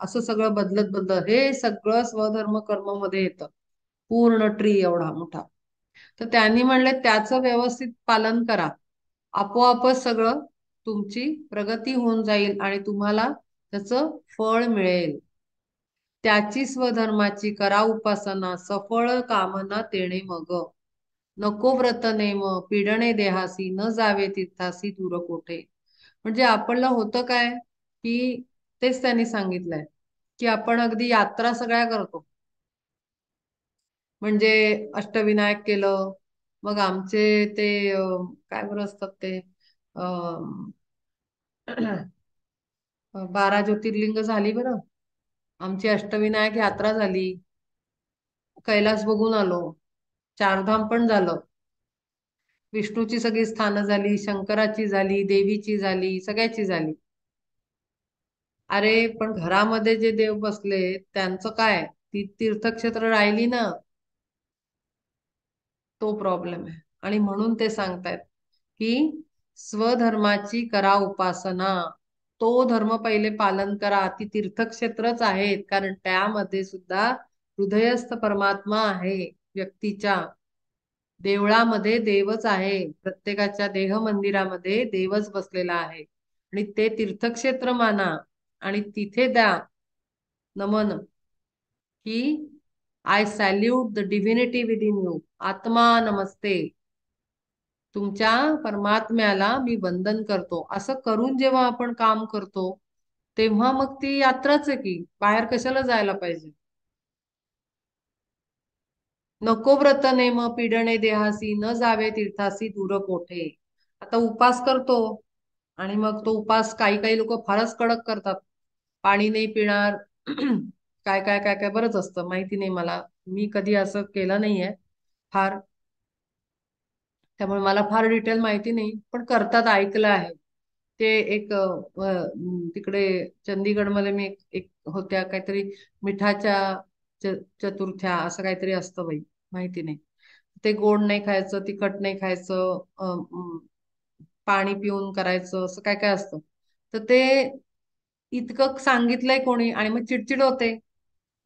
असं सगळं बदलत बदलत हे सगळं स्वधर्म कर्म मध्ये येतं, पूर्ण ट्री एवढा मोठा. तर त्यांनी म्हणले त्याचं व्यवस्थित पालन करा, आपोआपच सगळं तुमची प्रगती होऊन जाईल आणि तुम्हाला त्याचं फळ मिळेल. त्याची स्वधर्माची करा उपासना सफळ कामना तेणे मग. नको व्रत नेम पीडणे देहासी न जावे तीर्थासी दूर कोठे. म्हणजे आपल्याला होतं काय की तेच त्यांनी सांगितलंय की आपण अगदी यात्रा सगळ्या करतो. म्हणजे अष्टविनायक केलं, मग आमचे ते काय बरं असतात ते, अं, 12 ज्योतिर्लिंग झाली बरं, आमची अष्टविनायक यात्रा झाली, कैलास बघून आलो, चारधाम पण झालं, विष्णूची सगळी स्थानं झाली, शंकराची झाली, देवीची झाली, सगळ्याची झाली. अरे पण घरामध्ये जे देव बसले त्यांचं काय, ती तीर्थक्षेत्र राहिली ना, तो प्रॉब्लेम आहे. आणि म्हणून ते सांगतायत की स्वधर्माची करा उपासना, तो धर्म पहिले पालन करा. ती तीर्थक्षेत्रच आहेत, कारण त्यामध्ये सुद्धा हृदयस्थ परमात्मा आहे. व्यक्तीच्या देवळामध्ये देवच आहे, प्रत्येकाच्या देह मंदिरामध्ये देवच बसलेला आहे, आणि ते तीर्थक्षेत्र माना आणि तिथे द्या नमन, की I salute the divinity with in you, आत्मा नमस्ते, तुमच्या परमात्म्याला मी वंदन करतो. असं करून जेव्हा आपण काम करतो तेव्हा मग ती यात्राच आहे की, बाहेर कशाला जायला पाहिजे. नको व्रत नेम पीडणे देहासी न जावे तीर्थासी दूर कोठे. आता उपास करतो आणि मग तो उपास काही काही लोक फारच कडक करतात, पाणी नाही पिणार, काय काय काय काय बरंच असतं, माहिती नाही मला, मी कधी असं केलं नाहीये फार, त्यामुळे मला फार डिटेल माहिती नाही, पण करतात ऐकलं आहे. ते एक तिकडे चंदीगड मध्ये मी एक होत्या काहीतरी मिठाच्या चतुर्थ्या असं काहीतरी असतं बाई, माहिती नाही. ते गोड नाही खायचं, तिखट नाही खायचं, पाणी पिऊन करायचं, असं काय काय असतं. तर ते इतकं सांगितलंय कोणी आणि मग चिडचिड होते,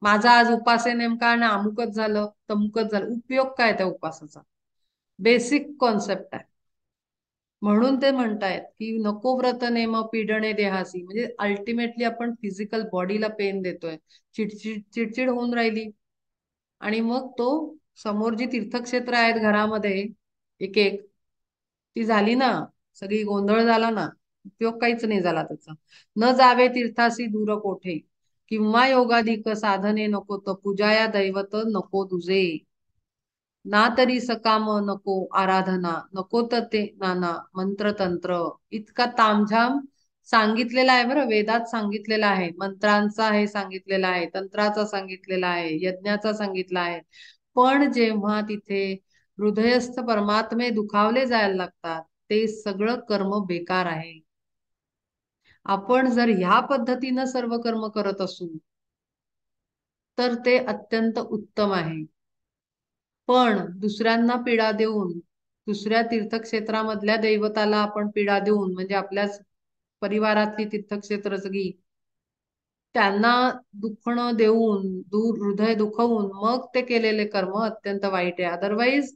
माझा आज उपास आहे नेमका आणि अमुकच झालं तमुकच झालं, उपयोग काय त्या उपासाचा. बेसिक कॉन्सेप्ट आहे. म्हणून ते म्हणतायत की नको व्रत नेम पीडणे देहासी, म्हणजे अल्टिमेटली आपण फिजिकल बॉडीला पेन देतोय, चिडचिड चिडचिड होऊन राहिली, आणि मग तो समोर जी तीर्थक्षेत्र आहेत घरामध्ये एक एक, ती झाली ना, सगळी गोंधळ झाला ना, उपयोग काहीच नाही झाला त्याचा. न जावे तीर्थासी दूर कोठे, किंवा योगाधिक साधने नको तर पूजाया दैवत नको तुझे, ना तरी सकाम नको आराधना, नको तर ते नाना मंत्र तंत्र. इतका तामझाम सांगितलेला आहे बरं, वेदात सांगितलेला आहे, मंत्रांचा हे सांगितलेला आहे, तंत्राचा सांगितलेला आहे, यज्ञाचा सांगितला आहे. पण जेव्हा तिथे हृदयस्थ परमात्मे दुखावले जायला लागतात, ते सगळं कर्म बेकार आहे. आपण जर ह्या पद्धतीनं सर्व कर्म करत असू तर ते अत्यंत उत्तम आहे. पण दुसऱ्यांना पीडा देऊन, दुसऱ्या तीर्थक्षेत्रामधल्या दैवताला आपण पीडा देऊन, म्हणजे आपल्याच परिवारातली तीर्थक्षेत्र सगळी त्यांना दुखणं देऊन, दूर हृदय दुखवून मग ते केलेले कर्म अत्यंत वाईट आहे. अदरवाईज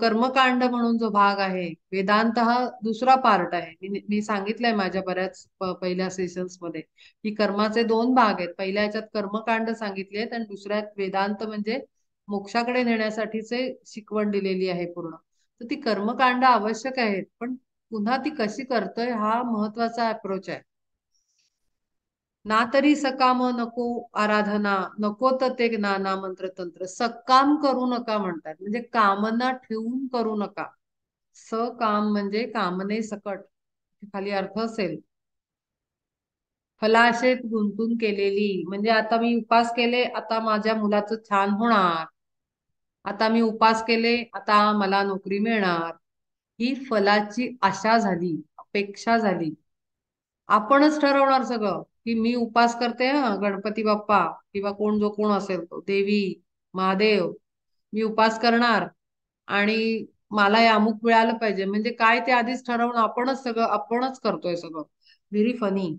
कर्मकांड म्हणून जो भाग आहे, वेदांत हा दुसरा पार्ट आहे. मी सांगितलंय माझ्या बऱ्याच पहिल्या सेशन्स मध्ये की कर्माचे दोन भाग आहेत. पहिल्या ह्याच्यात कर्मकांड सांगितले आहेत आणि दुसऱ्यात वेदांत म्हणजे मोक्षाकडे नेण्यासाठीचे शिकवण दिलेली आहे पूर्ण. तर ती कर्मकांड आवश्यक आहेत, पण पुन्हा ती कशी करतोय हा महत्वाचा अप्रोच आहे. ना तरी सकाम नको आराधना, नको तर ते नाना मंत्र तंत्र. सकाम करू नका म्हणतात, म्हणजे कामना ठेवून करू नका. सकाम म्हणजे कामने सकट, खाली अर्थ असेल. फलाशेत गुंतून केलेली, म्हणजे आता मी उपास केले, आता माझ्या मुलाचं छान होणार, आता मी उपास केले, आता मला नोकरी मिळणार, ही फलाची आशा झाली, अपेक्षा झाली. आपणच ठरवणार सगळं की मी उपास करते, हा गणपती बाप्पा किंवा कोण जो कोण असेल तो, देवी महादेव, मी उपास करणार आणि मला हे अमुक मिळालं पाहिजे, म्हणजे काय ते आधीच ठरवून आपणच सगळं आपणच करतोय सगळं. Very funny.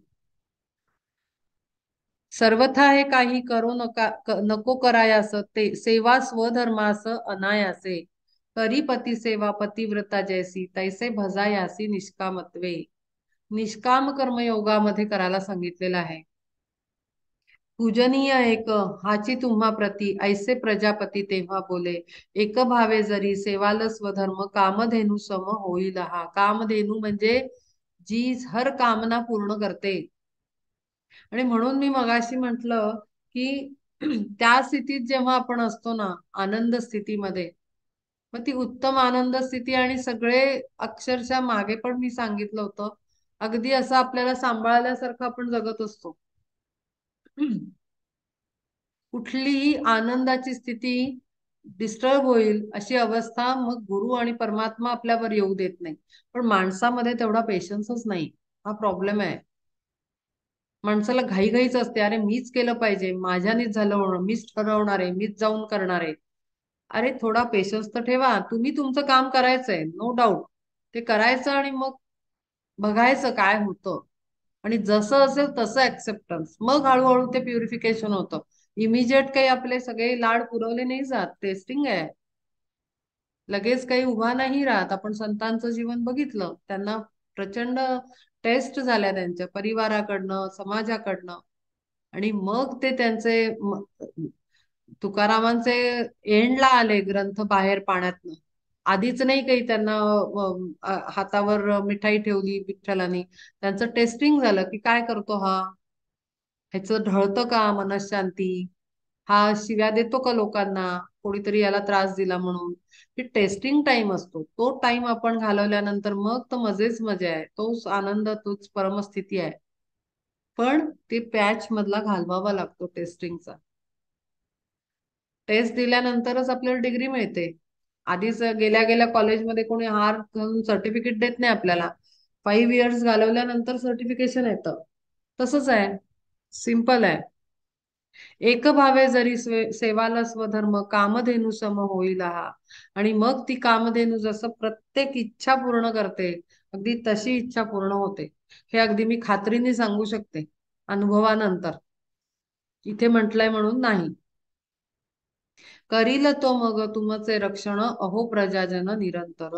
सर्वथा हे काही करू नका, नको करायास ते सेवा स्वधर्मास अनायासे, करी पती सेवा पतिव्रता जैसी तैसे भजायासी निष्कामत्वे. निष्काम कर्मयोगामध्ये करायला सांगितलेलं आहे. पूजनीय एक हाची तुम्हा प्रती ऐसे प्रजापती तेव्हा बोले, एक भावे जरी सेवाल स्वधर्म कामधेनु सम होईल हा. कामधेनु म्हणजे जी हर कामना पूर्ण करते. आणि म्हणून मी मगाशी म्हटलं की त्या स्थितीत जेव्हा आपण असतो ना, आनंद स्थितीमध्ये, मग ती उत्तम आनंद स्थिती आणि सगळे अक्षरशः मागे पण मी सांगितलं होतं, अगदी असं आपल्याला सांभाळल्यासारखं आपण जगत असतो. कुठलीही आनंदाची स्थिती डिस्टर्ब होईल अशी अवस्था मग गुरु आणि परमात्मा आपल्यावर येऊ देत नाही. पण माणसामध्ये तेवढा पेशन्सच नाही, हा प्रॉब्लेम आहे. माणसाला घाईघाईच असते, अरे मीच केलं पाहिजे, माझ्यानेच झालं होणं, मीच ठरवणार आहे, मीच जाऊन करणार आहे. अरे थोडा पेशन्स तर ठेवा. तुम्ही तुमचं काम करायचंय, नो डाऊट, ते करायचं आणि मग बघायचं काय होतं. आणि जसं असेल तसं ऍक्सेप्टन्स, मग हळूहळू ते प्युरिफिकेशन होतं. इमिजिएट काही आपले सगळे लाड पुरवले नाही जात, टेस्टिंग आहे. लगेच काही उभा नाही राहत. आपण संतांचं जीवन बघितलं, त्यांना प्रचंड टेस्ट झाल्या त्यांच्या परिवाराकडनं, समाजाकडनं, आणि मग ते त्यांचे तुकारामांचे एंडला आले ग्रंथ बाहेर पाण्यातनं. आधीच नाही काही त्यांना हातावर मिठाई ठेवली विठ्ठलानी, त्यांचं टेस्टिंग झालं की काय करतो हा, ह्याचं ढळतं का मनशांती, हा शिव्या देतो का लोकांना, कोणीतरी याला त्रास दिला म्हणून. ही टेस्टिंग टाइम असतो, तो टाइम आपण घालवल्यानंतर मग तर मजेच मजा आहे, तोच आनंद, तोच परमस्थिती आहे. पण ते पॅच मधला घालवावा लागतो टेस्टिंगचा. टेस्ट दिल्यानंतरच आपल्याला डिग्री मिळते. आधीच गेल्या गेल्या कॉलेजमध्ये कोणी हार घालून सर्टिफिकेट देत नाही आपल्याला. 5 इयर्स घालवल्यानंतर सर्टिफिकेशन येतं. तसंच आहे, सिंपल आहे. एक भावे जरी सेवाला स्वधर्म कामधेनु सम होईल हा. आणि मग ती कामधेनु जसं प्रत्येक इच्छा पूर्ण करते, अगदी तशी इच्छा पूर्ण होते. हे अगदी मी खात्रीने सांगू शकते अनुभवानंतर. इथे म्हटलंय म्हणून नाही. करील तो मग तुमचे रक्षण अहो प्रजाजन निरंतर.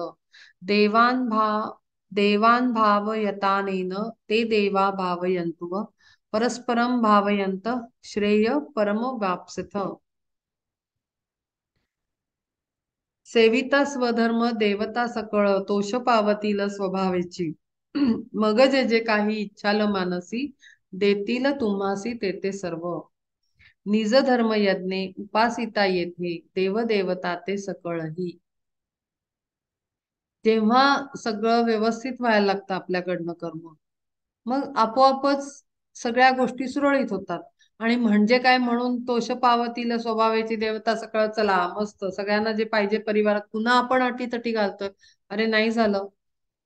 देवान भाव देवान भावयतानेन ते देवा भावयंतु परस्परम भावयंत श्रेय परम वाप्स्यथ. सेविता स्वधर्म देवता सकळ तोष पावतील स्वभावेची. मग जे जे काही इच्छाल मानसी देतील तुम्हासी ते सर्व. निज धर्म यज्ञे उपासिता येथे देवदेवता ते सकळही. तेव्हा सगळं व्यवस्थित व्हायला लागतं आपल्याकडनं कर्म, मग आपोआपच सगळ्या गोष्टी सुरळीत होतात. आणि म्हणजे काय, म्हणून तोष पावतील स्वभावाची देवता सकळ, चला मस्त सगळ्यांना जे पाहिजे परिवारात, पुन्हा आपण अटीतटी घालतोय, अरे नाही झालं,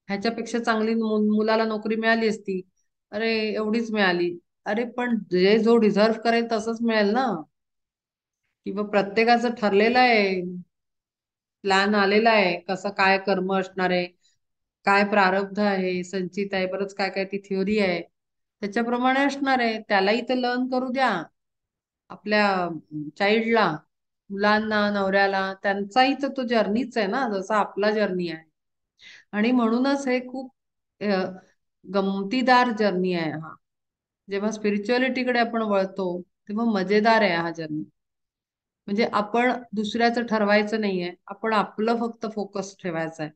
ह्याच्यापेक्षा चांगली मुलाला नोकरी मिळाली असती, अरे एवढीच मिळाली. अरे पण जे जो डिझर्व करेल तसंच मिळेल ना. किंवा प्रत्येकाचं ठरलेलं आहे, प्लॅन आलेला आहे, कसं काय कर्म असणार आहे, काय प्रारब्ध आहे, संचित आहे, बरंच काय काय ती थिअरी आहे, त्याच्याप्रमाणे असणार आहे. त्यालाही ते लर्न करू द्या. आपल्या चाइल्डला, मुलांना, नवऱ्याला, त्यांचाही तर तो जर्नीच आहे ना, जसा आपला जर्नी आहे. आणि म्हणूनच हे खूप अ, गमतीदार जर्नी आहे हा. जेव्हा स्पिरिच्युअलिटीकडे आपण वळतो तेव्हा मजेदार आहे हा जर्नी. म्हणजे आपण दुसऱ्याचं ठरवायचं नाहीये, आपण आपलं फक्त फोकस ठेवायचा आहे.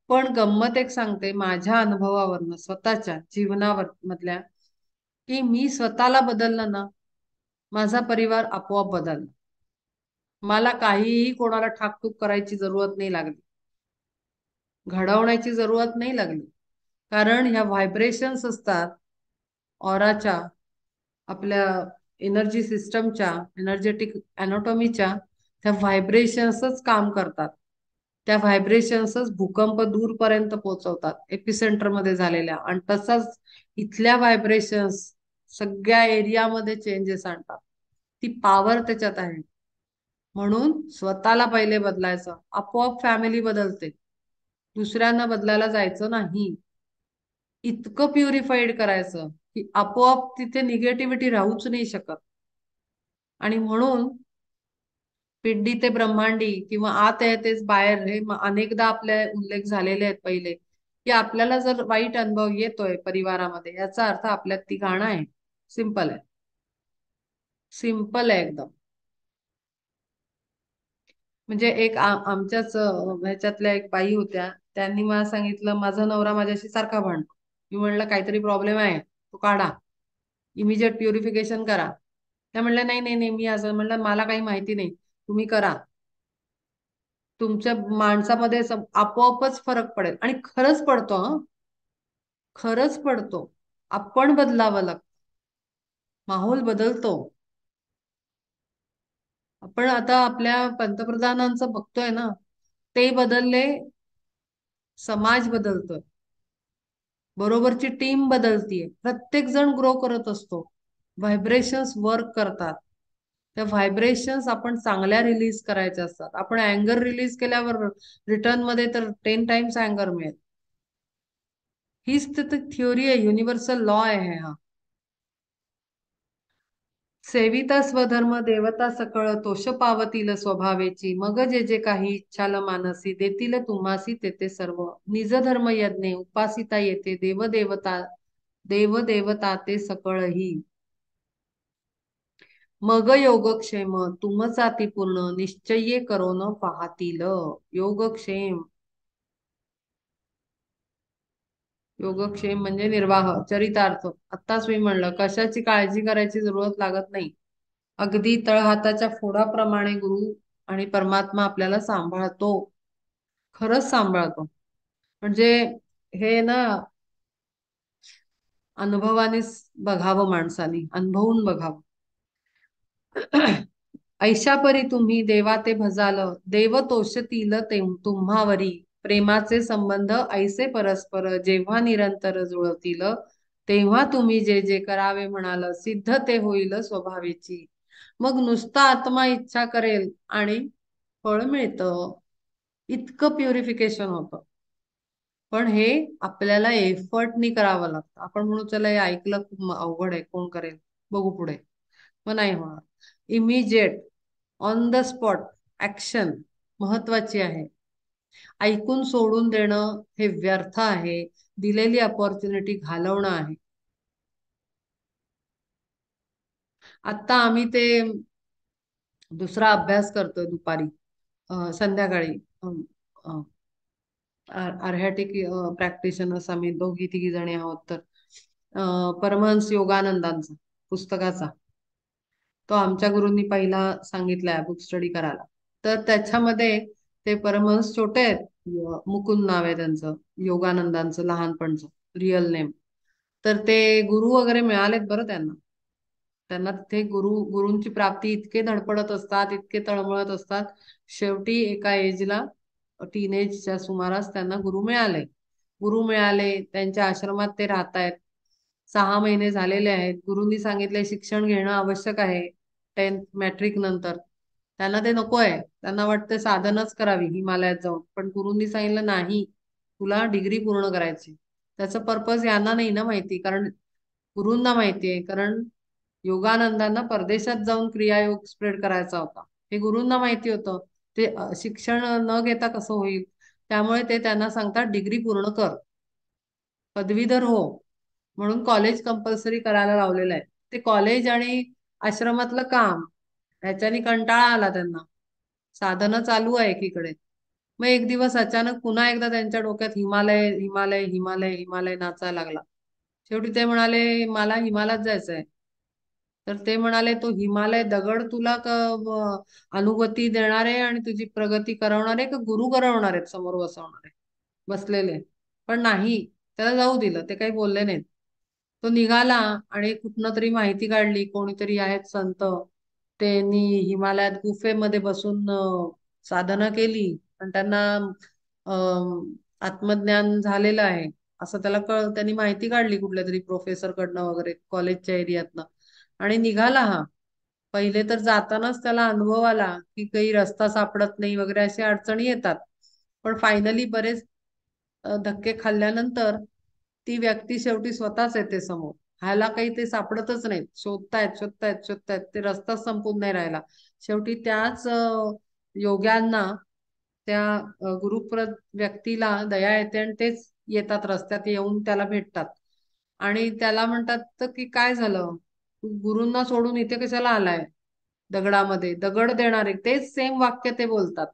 पण गंमत एक सांगते माझ्या अनुभवावरनं, स्वतःच्या जीवनावर मधल्या, की मी स्वतःला बदललं ना, माझा परिवार आपोआप बदलला. मला काहीही कोणाला ठाकटूक करायची जरूरत नाही लागली, घडवण्याची जरूरत नाही लागली. कारण ह्या व्हायब्रेशन्स असतात ऑराच्या, आपल्या एनर्जी सिस्टमच्या, एनर्जेटिक अॅनाटॉमीच्या, त्या व्हायब्रेशन्सच काम करतात. त्या व्हायब्रेशन्सच भूकंप दूरपर्यंत पोहोचवतात, एपिसेंटर मध्ये झालेल्या. आणि तसंच इथल्या व्हायब्रेशन्स सगळ्या एरियामध्ये चेंजेस आणतात. ती पॉवर त्याच्यात आहे. म्हणून स्वतःला पहिले बदलायचं, आपोआप फॅमिली बदलते. दुसऱ्यांना बदलायला जायचं नाही. इतकं प्युरिफाईड करायचं की आपोआप तिथे निगेटिव्हिटी राहूच नाही शकत. आणि म्हणून पिंडी ते ब्रह्मांडी, किंवा आत आहे तेच बाहेर, हे अनेकदा आपले उल्लेख झालेले आहेत पहिले, की आपल्याला जर वाईट अनुभव येतोय परिवारामध्ये, याचा अर्थ आपल्यात ती गाणं आहे. सिंपल आहे. सिंपल आहे एकदम. म्हणजे एक आमच्याच ह्याच्यातल्या एक बाई होत्या, त्यांनी मला सांगितलं माझा नवरा माझ्याशी सारखा भांडतो. मी म्हणलं काहीतरी प्रॉब्लेम आहे, तो काढा, इमिजिएट प्युरिफिकेशन करा. त्या म्हणल्या नाही नाही नाही, मी असं म्हणलं मला काही माहिती नाही, तुम्ही करा, तुमच्या माणसामध्ये आपोआपच फरक पडेल. आणि खरंच पडतो हं, खरंच पडतो. आपण बदलावं लागतं, माहोल बदलतो. आपण आता आपल्या पंतप्रधानांचं बघतोय ना, ते बदलले, समाज बदलतोय, बरोबरची टीम बदलतीये, प्रत्येक जण ग्रो करत असतो. व्हायब्रेशन्स वर्क करतात. त्या व्हायब्रेशन्स आपण चांगल्या रिलीज करायच्या असतात. आपण अँगर रिलीज केल्यावर रिटर्न मध्ये तर 10 टाइम्स अँगर मिळेल. हीच तर थिअरी आहे, युनिव्हर्सल लॉ आहे हा. सेविता स्वधर्म देवता सकळ तोष पावतील स्वभावेची, मग जे जे काही इच्छाल मानसी देतील तुम्हासी ते सर्व. निज धर्म यज्ञे उपासिता येते देवदेवता, देवदेवता ते सकळही. मग योगक्षेम तुमचाती पूर्ण निश्चये करोन पाहतील. योगक्षेम, योगक्षेम म्हणजे निर्वाह, चरितार्थ. आत्ताच मी म्हणलं कशाची काळजी करायची जरूरत लागत नाही. अगदी तळहाताच्या फोडाप्रमाणे गुरु आणि परमात्मा आपल्याला सांभाळतो, खरंच सांभाळतो. म्हणजे हे ना, अनुभवानेच बघावं, माणसाने अनुभवून बघावं. ऐशा परी तुम्ही देवा ते भजाल, देव तोषतील ते तुम्हावरी. प्रेमाचे संबंध ऐसे परस्पर जेव्हा निरंतर जुळतील, तेव्हा तुम्ही जे जे करावे म्हणाल सिद्ध ते होईल स्वभावेची. मग नुसता आत्मा इच्छा करेल आणि फळ मिळतं. इतकं प्युरिफिकेशन होतं. पण हे आपल्याला एफर्टनी करावं लागतं. आपण म्हणू चला हे ऐकलं खूप अवघड आहे, कोण करेल, बघू पुढे. मग नाही होणार. Immediate, on the spot action महत्वाची आहे. ऐकून सोडून देणं हे व्यर्थ आहे. दिलेली अपॉर्च्युनिटी घालवणं आहे. आता आम्ही ते दुसरा अभ्यास करतोय दुपारी, संध्याकाळी. आर्हॅटिक प्रॅक्टिशनर्स आम्ही दोघी तिघी जणी आहोत. तर परमहंस योगानंदांचा पुस्तकाचा, तो आमच्या गुरूंनी पहिला सांगितलाय बुक स्टडी करायला. तर त्याच्यामध्ये ते परमहंस छोटे आहेत, मुकुंद नाव आहे त्यांचं, योगानंदांचं लहानपणचं रिअल नेम. तर ते गुरु वगैरे मिळालेत बरं त्यांना. त्यांना तिथे गुरूंची प्राप्ती इतके धडपडत असतात, इतके तळमळत असतात. शेवटी एका एजला, टीनेजच्या सुमारास त्यांना गुरु मिळाले. गुरु मिळाले, त्यांच्या आश्रमात ते राहतायत. 6 महिने झालेले आहेत, गुरुंनी सांगितलंय शिक्षण घेणं आवश्यक आहे 10th मॅट्रिक नंतर. त्यांना ते नको आहे, त्यांना वाटतं साधनच करावी हिमालयात जाऊन, पण गुरुंनी सांगितलं नाही, तुला डिग्री पूर्ण करायची. त्याचं पर्पज यांना नाही ना माहिती, कारण गुरूंना माहिती आहे, कारण योगानंदांना परदेशात जाऊन क्रियायोग स्प्रेड करायचा होता. हे गुरूंना माहिती होतं. ते शिक्षण न घेता कसं होईल, त्यामुळे ते त्यांना सांगतात डिग्री पूर्ण कर, पदवीधर हो, म्हणून कॉलेज कंपल्सरी करायला लावलेलं आहे. ते कॉलेज आणि आश्रमातलं काम ह्याच्यानी कंटाळा आला त्यांना. साधनं चालू आहे एकीकडे. मग एक दिवस अचानक पुन्हा एकदा त्यांच्या डोक्यात हिमालय हिमालय हिमालय हिमालय नाचायला लागला. शेवटी ते म्हणाले मला हिमालयात जायचंय. तर ते म्हणाले तो हिमालय दगड तुला अनुभूती देणार आहे आणि तुझी प्रगती करवणार आहे का गुरु करवणार आहेत समोर बसवणार आहे बसलेले. पण नाही, त्याला जाऊ दिलं, ते काही बोलले नाहीत. तो निघाला आणि कुठनं तरी माहिती काढली, कोणीतरी आहेत संत, त्यांनी हिमालयात गुफेमध्ये बसून साधना केली आणि त्यांना आत्मज्ञान झालेलं आहे असं त्याला त्यांनी माहिती काढली कुठल्या तरी प्रोफेसर कडनं वगैरे कॉलेजच्या एरियातनं. आणि निघाला हा. पहिले तर जातानाच त्याला अनुभव आला की काही रस्ता सापडत नाही वगैरे अशा अडचणी येतात. पण फायनली बरेच धक्के खाल्ल्यानंतर ती व्यक्ती शेवटी स्वतःच येते समोर. ह्याला काही ते सापडतच नाहीत, शोधतायत शोधतायत शोधतायत, ते रस्ता संपून नाही राहिला. शेवटी त्याच योग्यांना त्या गुरुप्रद व्यक्तीला दया येते आणि तेच येतात रस्त्यात येऊन त्याला भेटतात आणि त्याला म्हणतात की काय झालं, तू गुरूंना सोडून इथे कशाला आलाय, दगडामध्ये दगड देणारे तेच सेम वाक्य ते बोलतात.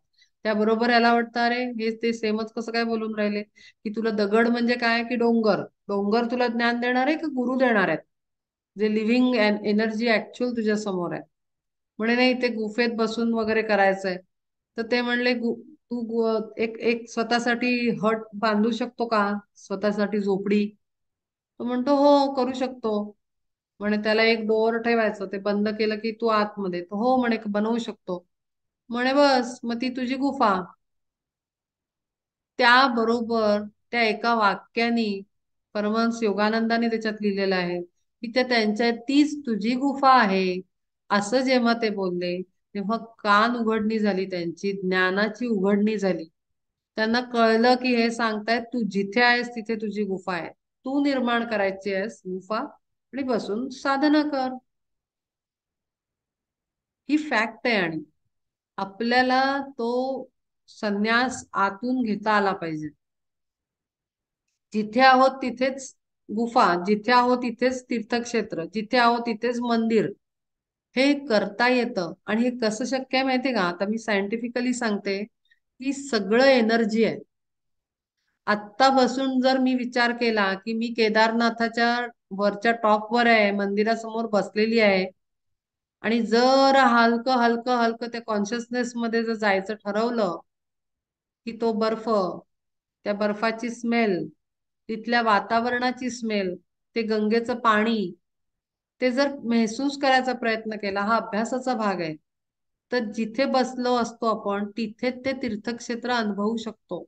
त्याबरोबर याला वाटतं अरे हे ते सेमच कसं काय बोलून राहिले, की तुला दगड म्हणजे काय की डोंगर, डोंगर तुला ज्ञान देणार आहे की गुरु देणार आहेत, जे लिव्हिंग एनर्जी ऍक्च्युअल तुझ्या समोर आहे. म्हणे नाही ते गुफेत बसून वगैरे करायचंय. तर ते म्हणले तू एक एक स्वतःसाठी हट बांधू शकतो का, स्वतःसाठी झोपडी. तो म्हणतो हो करू शकतो. म्हणे त्याला एक डोअर ठेवायचं, ते बंद केलं की तू आतमध्ये, तो हो म्हणे बनवू शकतो. म्हणे बस मग ती तुझी गुफा. त्याबरोबर त्या एका वाक्याने परमहंस योगानंदाने त्याच्यात लिहिलेलं आहे की त्या त्यांच्या तीच तुझी गुफा आहे असं जेव्हा ते बोलले, तेव्हा कान उघडणी झाली, त्यांची ज्ञानाची उघडणी झाली. त्यांना कळलं की हे सांगतायत तू जिथे आहेस तिथे तुझी गुफा आहे, तू निर्माण करायची आहेस गुफा आणि बसून साधना कर. ही फॅक्ट आहे. आणि आपल्याला तो संन्यास आतून घेता आला पाहिजे. जिथे आहोत तिथेच गुफा, जिथे आहोत तिथेच तीर्थक्षेत्र, जिथे आहोत तिथेच मंदिर, हे करता येतं. आणि हे कसं शक्य आहे माहितीये का, आता मी सायंटिफिकली सांगते की सगळं एनर्जी आहे. आत्ता बसून जर मी विचार केला की मी केदारनाथाच्या वरच्या टॉपवर आहे, मंदिरासमोर बसलेली आहे, आणि जर हलकं हलकं हलकं त्या कॉन्शियसनेस मध्ये जर जायचं ठरवलं, की तो बर्फ, त्या बर्फाची स्मेल, तिथल्या वातावरणाची स्मेल, ते गंगेचं पाणी, ते जर महसूस करायचा प्रयत्न केला, हा अभ्यासाचा भाग आहे, तर जिथे बसलो असतो आपण तिथे ते तीर्थक्षेत्र अनुभवू शकतो.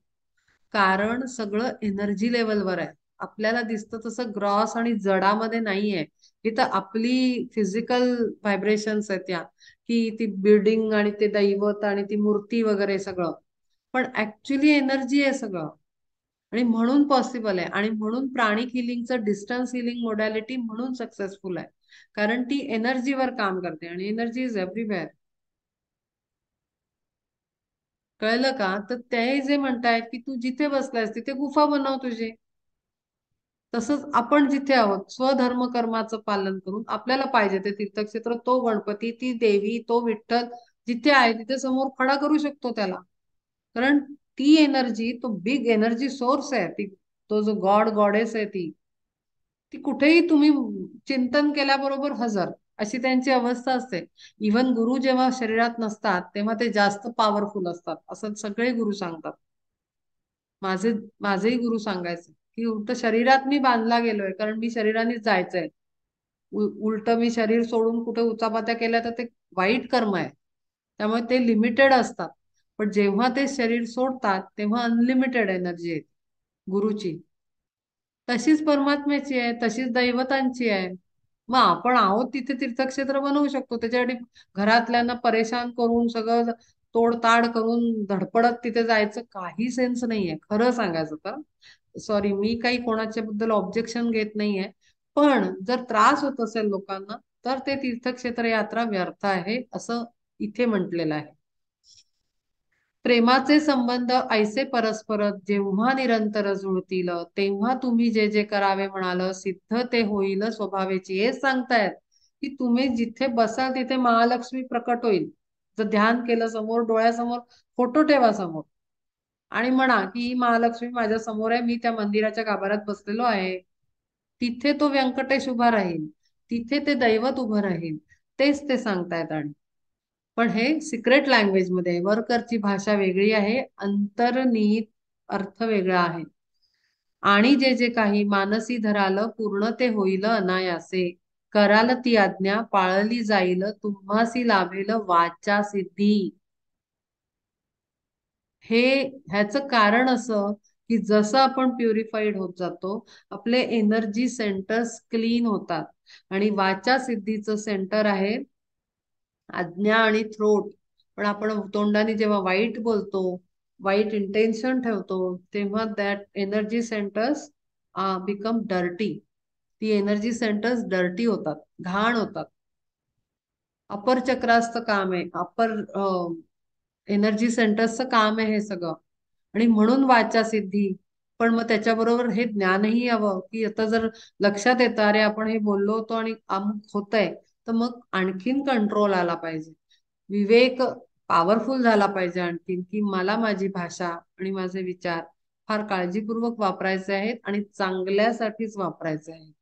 कारण सगळं एनर्जी लेवलवर आहे. आपल्याला दिसतं तसं ग्रॉस आणि जडामध्ये नाहीये. इथं आपली फिजिकल व्हायब्रेशन्स आहेत त्या, की ती बिल्डिंग आणि ते दैवत आणि ती मूर्ती वगैरे सगळं, पण ऍक्च्युली एनर्जी आहे सगळं. आणि म्हणून पॉसिबल आहे, आणि म्हणून प्राणिक हिलिंगचं डिस्टन्स हिलिंग मोडॅलिटी म्हणून सक्सेसफुल आहे, कारण ती एनर्जीवर काम करते आणि एनर्जी इज एव्हरीवेअर. कळलं का? तर ते जे म्हणतायत की तू जिथे बसलायस तिथे गुफा बनव तुझी, तसंच आपण जिथे आहोत स्वधर्म कर्माचं पालन करून आपल्याला पाहिजे ते तीर्थक्षेत्र, तो गणपती, ती देवी, तो विठ्ठल जिथे आहे तिथे समोर खडा करू शकतो त्याला. कारण ती एनर्जी, तो बिग एनर्जी सोर्स आहे ती, तो जो गॉड गॉडेस आहे ती, ती कुठेही तुम्ही चिंतन केल्याबरोबर हजर, अशी त्यांची अवस्था असते. इव्हन गुरु जेव्हा शरीरात नसतात तेव्हा ते जास्त पॉवरफुल असतात असं सगळे गुरु सांगतात. माझे माझेही गुरु सांगायचे की उलट शरीरात मी बांधला गेलोय कारण मी शरीरानेच जायचंय, उलट मी शरीर सोडून कुठे उचापात्या केल्या तर ते वाईट कर्म आहे. त्यामुळे ते लिमिटेड असतात. पण जेव्हा ते शरीर सोडतात तेव्हा अनलिमिटेड एनर्जी आहे गुरुची. तशीच परमात्म्याची आहे, तशीच दैवतांची आहे. मग आपण आहोत तिथे तीर्थक्षेत्र बनवू शकतो. त्याच्यासाठी घरातल्यांना परेशान करून सगळं तोडताड करून धडपडत तिथे जायचं काही सेन्स नाहीये, खरं सांगायचं तर. सॉरी, मी काही कोणाच्या बद्दल ऑब्जेक्शन घेत नाहीये, पण जर त्रास होत असेल लोकांना, तर ते तीर्थक्षेत्र यात्रा व्यर्थ आहे असं इथे म्हटलेलं आहे. प्रेमाचे संबंध ऐसे परस्पर जेव्हा निरंतर जुळतील, तेव्हा तुम्ही जे जे करावे म्हणाल सिद्ध ते होईल स्वभावेची. हेच सांगतायत की तुम्ही जिथे बसाल तिथे महालक्ष्मी प्रकट होईल. जर ध्यान केलं, समोर डोळ्यासमोर फोटो ठेवा समोर आणि म्हणा की ही महालक्ष्मी माझ्या समोर आहे, मी त्या मंदिराच्या गाभाऱ्यात बसलेलो आहे. तिथे तो व्यंकटेश उभा राहील, तिथे ते दैवत उभं राहील. तेच ते सांगतायत. आणि पण हे सिक्रेट लँग्वेज मध्ये आहे. वर्करची भाषा वेगळी आहे, अंतर्निहित अर्थ वेगळा आहे. आणि जे जे काही मानसी धराल पूर्ण ते होईल अनायासे. कराल ती आज्ञा पाळली जाईल तुम्हासी लाभेल वाचा सिद्धी. हे ह्याचं कारण असं की जसं आपण प्युरिफाईड होत जातो, आपले एनर्जी सेंटर्स क्लीन होतात. आणि वाचा सिद्धीचं सेंटर आहे आज्ञा आणि थ्रोट. पण आपण तोंडाने जेव्हा वाईट बोलतो, वाईट इंटेन्शन ठेवतो, तेव्हा that energy centres become dirty. ती एनर्जी सेंटर्स डर्टी होतात, घाण होतात. अपर चक्राचं काम आहे, अपर एनर्जी सेंटर्सचं काम आहे हे सगळं. आणि म्हणून वाचा सिद्धी. पण मग त्याच्याबरोबर हे ज्ञानही हवं की आता जर लक्षात येतं अरे आपण हे बोललो होतो आणि अमुक होतंय, तर मग आणखीन कंट्रोल आला पाहिजे. विवेक पॉवरफुल झाला पाहिजे आणखीन, की मला माझी भाषा आणि माझे विचार फार काळजीपूर्वक वापरायचे आहेत आणि चांगल्यासाठीच वापरायचे आहेत,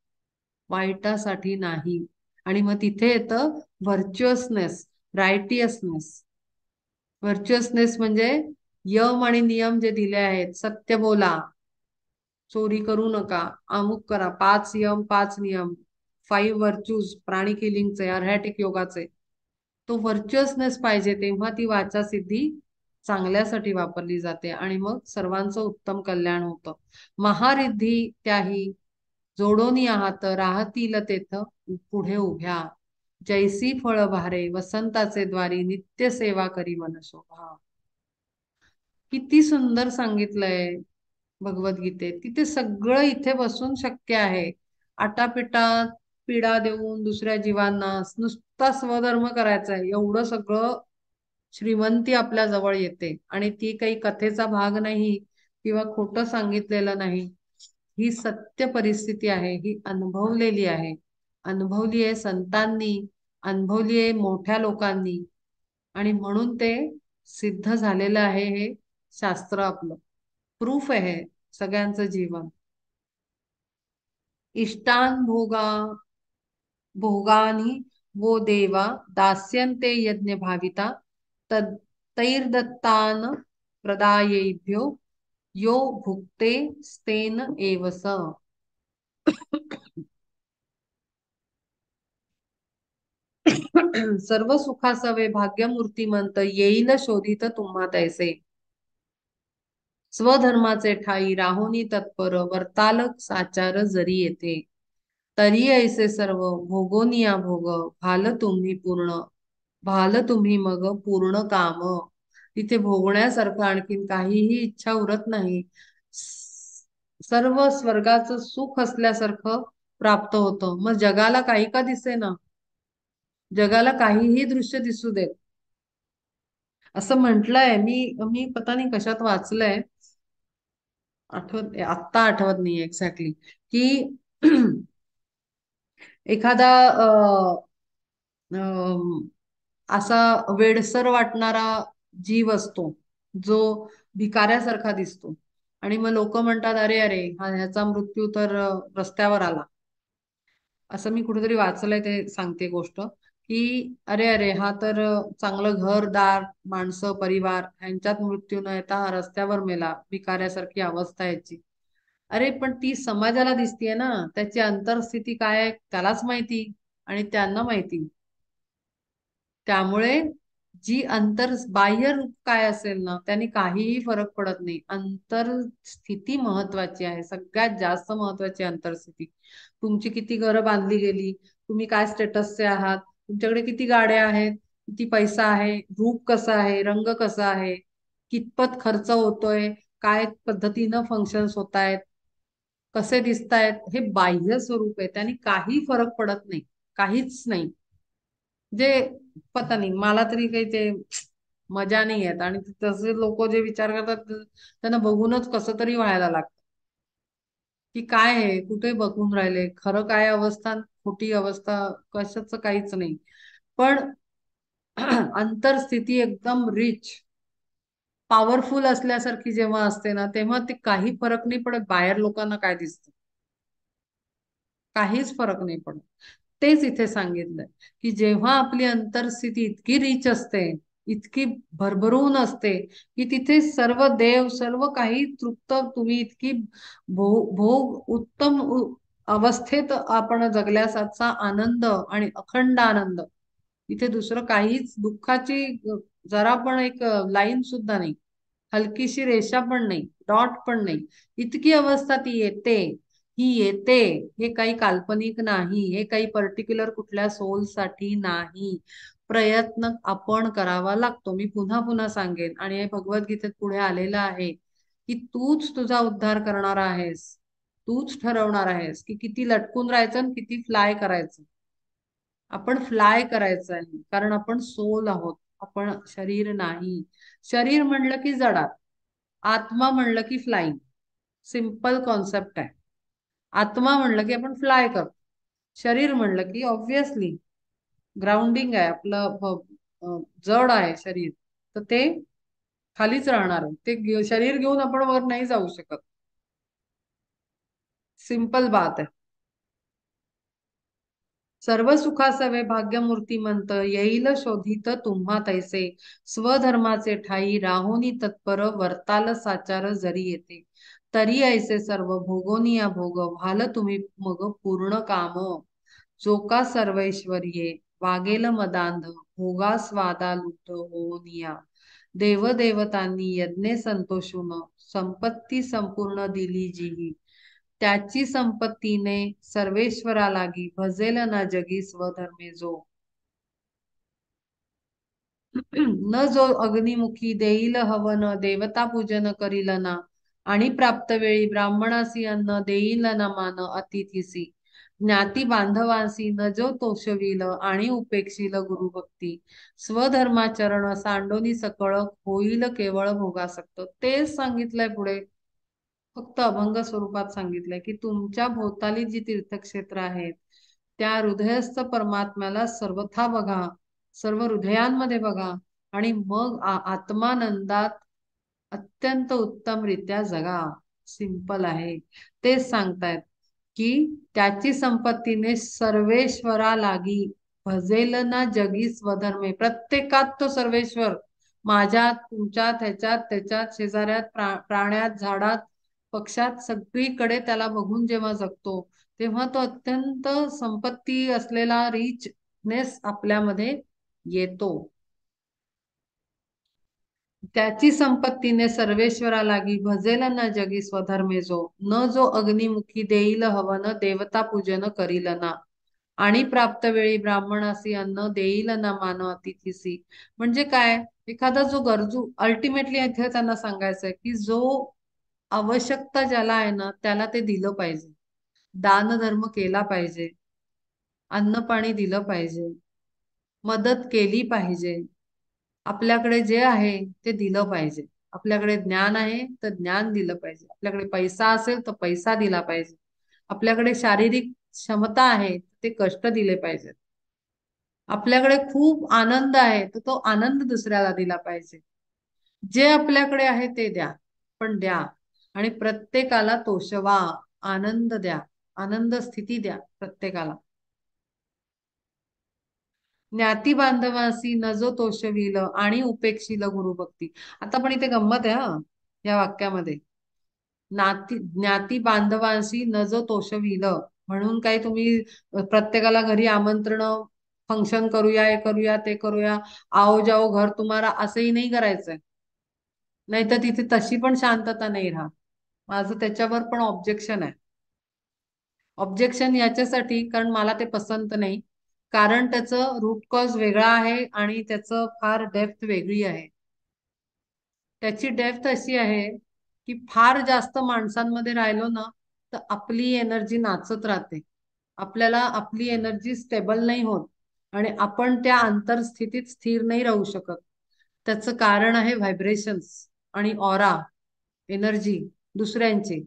वाईटासाठी नाही. आणि मग तिथे येतं व्हर्च्युअसनेस, रायटियसनेस. व्हर्च्युअसनेस म्हणजे यम आणि नियम जे दिले आहेत, सत्य बोला, चोरी करू नका, अमुक करा, 5 यम 5 नियम, 5 व्हर्च्यूज, प्राणी किलिंगचे, अरहॅटिक योगाचे. तो व्हर्च्युअसनेस पाहिजे, तेव्हा ती वाचा सिद्धी चांगल्यासाठी वापरली जाते आणि मग सर्वांचं उत्तम कल्याण होतं. महारिद्धी त्याही जोडोनी आहात राहतील तेथ पुढे उभ्या. जैसी फळ भारे वसंताचे द्वारी नित्य सेवा करी मनशोभा. किती सुंदर सांगितलंय भगवद्गीतेत. तिथे सगळं इथे बसून शक्य आहे. आटापिटा पिडा देऊन दुसऱ्या जीवांना नुसता स्वधर्म करायचा आहे, एवढं सगळं श्रीमंती आपल्या जवळ येते. आणि ती काही कथेचा भाग नाही किंवा खोटं सांगितलेलं नाही. ही सत्य परिस्थिती आहे, ही अनुभवलेली आहे. अनुभवली आहे संतांनी, अनुभवली आहे मोठ्या लोकांनी. आणि म्हणून ते सिद्ध झालेलं आहे हे शास्त्र आपलं. प्रूफ आहे सगळ्यांचं जीवन. इष्टान भोगानी वो देवा दास्यन्ते यज्ञ भाविता तद तैर्दत्तान प्रदायेभ्यो यो भुक्ते स्तेन एवस. सर्व सुखासवे भाग्यमूर्तिमंत येईल शोधित तुम्हा तैसे. स्वधर्माचे ठाई राहुनी तत्पर वर्ताल साचार जरी येथे. तरी ऐसे सर्व भोगोनिया भोग भाल तुम्ही मग पूर्ण काम. तिथे भोगण्यासारखं आणखीन काहीही इच्छा उरत नाही. सर्व स्वर्गाचं सुख असल्यासारखं प्राप्त होतं. मग जगाला काही का दिसेना, जगाला काहीही दृश्य दिसू देत. असं म्हटलंय, मी मी पता नाही कशात वाचलंय, आत्ता आठवत नाही एक्झॅक्टली, की एखादा अं, असा वेडसर वाटणारा जीव असतो जो भिकाऱ्यासारखा दिसतो. आणि मग लोक म्हणतात अरे अरे हा ह्याचा मृत्यू तर रस्त्यावर आला. असं मी कुठेतरी वाचलंय, ते सांगते गोष्ट, की अरे अरे हा तर चांगलं घरदार माणसं परिवार ह्यांच्यात मृत्यू न येता हा रस्त्यावर मेला, भिकाऱ्यासारखी अवस्था याची. अरे पण ती समाजाला दिसतीये ना, त्याची अंतरस्थिती काय आहे त्यालाच माहिती आणि त्यांना माहिती. त्यामुळे जी बाह्य रूप काय असेल ना त्याने काहीही फरक पडत नाही. अंतरस्थिती महत्वाची आहे, सगळ्यात जास्त महत्वाची आहे अंतरस्थिती. तुमची किती घरं बांधली गेली, तुम्ही काय स्टेटसचे आहात, तुमच्याकडे किती गाड्या आहेत, किती पैसा आहे, रूप कसं आहे, रंग कसा आहे, कितपत खर्च होतोय, काय पद्धतीनं फंक्शन्स होत आहेत, कसे दिसतायत, हे बाह्य स्वरूप आहे, त्याने काही फरक पडत नाही, काहीच नाही. जे पता नाही, मला तरी काही ते मजा नाही येत. आणि तसे लोक जे विचार करतात त्यांना बघूनच कसं तरी व्हायला लागतं की काय आहे, कुठे बघून राहिले, खरं काय अवस्था खोटी अवस्था, कशाच काहीच नाही. पण अंतरस्थिती एकदम रिच, पॉवरफुल असल्यासारखी जेव्हा असते ना, तेव्हा ते काही फरक नाही पडत बाहेर लोकांना काय दिसतं, काहीच फरक नाही पडत. तेच इथे सांगितलंय की जेव्हा आपली अंतरस्थिती इतकी रिच असते, इतकी भरभरून असते, की तिथे सर्व देव सर्व काही तृप्त, तुम्ही इतकी भोग उत्तम अवस्थेत आपण जगल्याचा आनंद आणि अखंड आनंद, इथे दुसरं काहीच दुःखाची जरा पण एक लाईन सुद्धा नाही, हलकीशी रेषा पण नाही, डॉट पण नाही. इतकी अवस्था ती येते, ही येते. हे काही काल्पनिक नाही, हे काही पर्टिक्युलर कुठल्या सोल साठी नाही. प्रयत्न आपण करावा लागतो. मी पुन्हा पुन्हा सांगेन, आणि हे भगवद्गीतेत पुढे आलेलं आहे की तूच तुझा उद्धार करणार आहेस, तूच ठरवणार आहेस की किती लटकून राहायचं आणि किती फ्लाय करायचं. आपण फ्लाय करायचं आहे, कारण आपण सोल आहोत, आपण शरीर नाही. शरीर म्हणलं की जडात, आत्मा म्हणलं की फ्लाइंग. सिंपल कॉन्सेप्ट आहे. आत्मा म्हणलं की आपण फ्लाय करतो, शरीर म्हणलं की ऑब्विसली ग्राउंडिंग आहे आपलं, जड आहे शरीर, तर ते खालीच राहणार आहे. ते शरीर घेऊन आपण वर नाही जाऊ शकत. सिंपल बात आहे. सर्व सुखासवे भाग्यमूर्तिमंत, येईल शोधित तुम्हा तैसे, स्वधर्माचे ठाई राहोनी तत्पर, वर्ताल साचार जरी येते, तरी ऐसे सर्व भोगोनिया भोग, भाल तुम्ही मग पूर्ण काम, जो का सर्वैश्वर्ये वागेल मदांध, भोगास्वादा लुब्ध होनिया, देवदेवतांनी यज्ञे संतोषून, संपत्ती संपूर्ण दिली जीही, त्याची संपत्तीने सर्वेश्वरा लागी, भजेल ना जगी स्वधर्मे जो, न जो अग्निमुखी देईल हवन, देवता पूजन करील ना, आणि प्राप्त वेळी ब्राह्मणासी अन्न देईल ना मान अतिथीसी, ज्ञाती बांधवांसी न जो तोषविल, आणि उपेक्षील गुरुभक्ती, स्वधर्माचरण सांडोनी सकळ, होईल केवळ भोगासक्त. तेच सांगितलंय पुढे, फक्त अभंग स्वरूपात सांगितलंय की तुमच्या भोवताली जी तीर्थक्षेत्र आहेत, त्या हृदयस्थ परमात्म्याला सर्वथा बघा, सर्व हृदयांमध्ये बघा, आणि मग आत्मानंदात अत्यंत उत्तमरित्या जगा. सिंपल आहे. तेच सांगतायत की त्याची संपत्तीने सर्वेश्वरा लागी, भजेल ना जगी स्वधर्मे, प्रत्येकात तो सर्वेश्वर, माझ्यात, तुमच्यात, ह्याच्यात, त्याच्यात, शेजाऱ्यात, प्राण्यात, झाडात, पक्षात, सगळीकडे त्याला बघून जेव्हा जगतो, तेव्हा तो अत्यंत संपत्ती असलेला रिचनेस आपल्यामध्ये येतो. त्याची संपत्तीने सर्वेश्वरा लागी, भजेल न जगी स्वधर्मे जो, न जो अग्निमुखी देईल हवन, देवता पूजन करील ना, आणि प्राप्त वेळी ब्राह्मणासी अन्न देईल ना मान अतिथीसी. म्हणजे काय, एखादा जो गरजू, अल्टिमेटली इथे त्यांना सांगायचंय की जो आवश्यकता ज्याला आहे ना त्याला ते दिलं पाहिजे, दान धर्म केला पाहिजे, अन्न पाणी दिलं पाहिजे, मदत केली पाहिजे, आपल्याकडे जे आहे ते दिलं पाहिजे. आपल्याकडे ज्ञान आहे तर ज्ञान दिलं पाहिजे, आपल्याकडे पैसा असेल तर पैसा दिला पाहिजे, आपल्याकडे शारीरिक क्षमता आहे ते कष्ट दिले पाहिजेत, आपल्याकडे खूप आनंद आहे तर तो आनंद दुसऱ्याला दिला पाहिजे. जे आपल्याकडे आहे ते द्या, पण द्या, आणि प्रत्येकाला तोषवा, आनंद द्या, आनंद स्थिती द्या प्रत्येकाला. ज्ञाती बांधवासी न जो तोषविल, आणि उपेक्षिल गुरुभक्ती. आता पण इथे गंमत आहे हा या वाक्यामध्ये, ज्ञाती बांधवांशी न जो तोषविल, म्हणून काही तुम्ही प्रत्येकाला घरी आमंत्रण फंक्शन करूया, हे करूया, ते करूया, आओ जाओ घर तुम्हारा, असंही नाही करायचंय. नाही तर तिथे तशी पण शांतता नाही राहत. माझं त्याच्यावर पण ऑब्जेक्शन आहे. ऑब्जेक्शन याच्यासाठी कारण मला ते पसंत नाही. कारण त्याचं रूट कॉज वेगळा आहे आणि त्याचं फार डेप्थ वेगळी आहे. त्याची डेप्थ अशी आहे की फार जास्त माणसांमध्ये राहिलो ना तर आपली एनर्जी नाचत राहते. आपल्याला आपली एनर्जी स्टेबल नाही होत आणि आपण त्या अंतरस्थितीत स्थिर नाही राहू शकत. त्याचं कारण आहे व्हायब्रेशन्स आणि ऑरा, एनर्जी दुसऱ्यांची.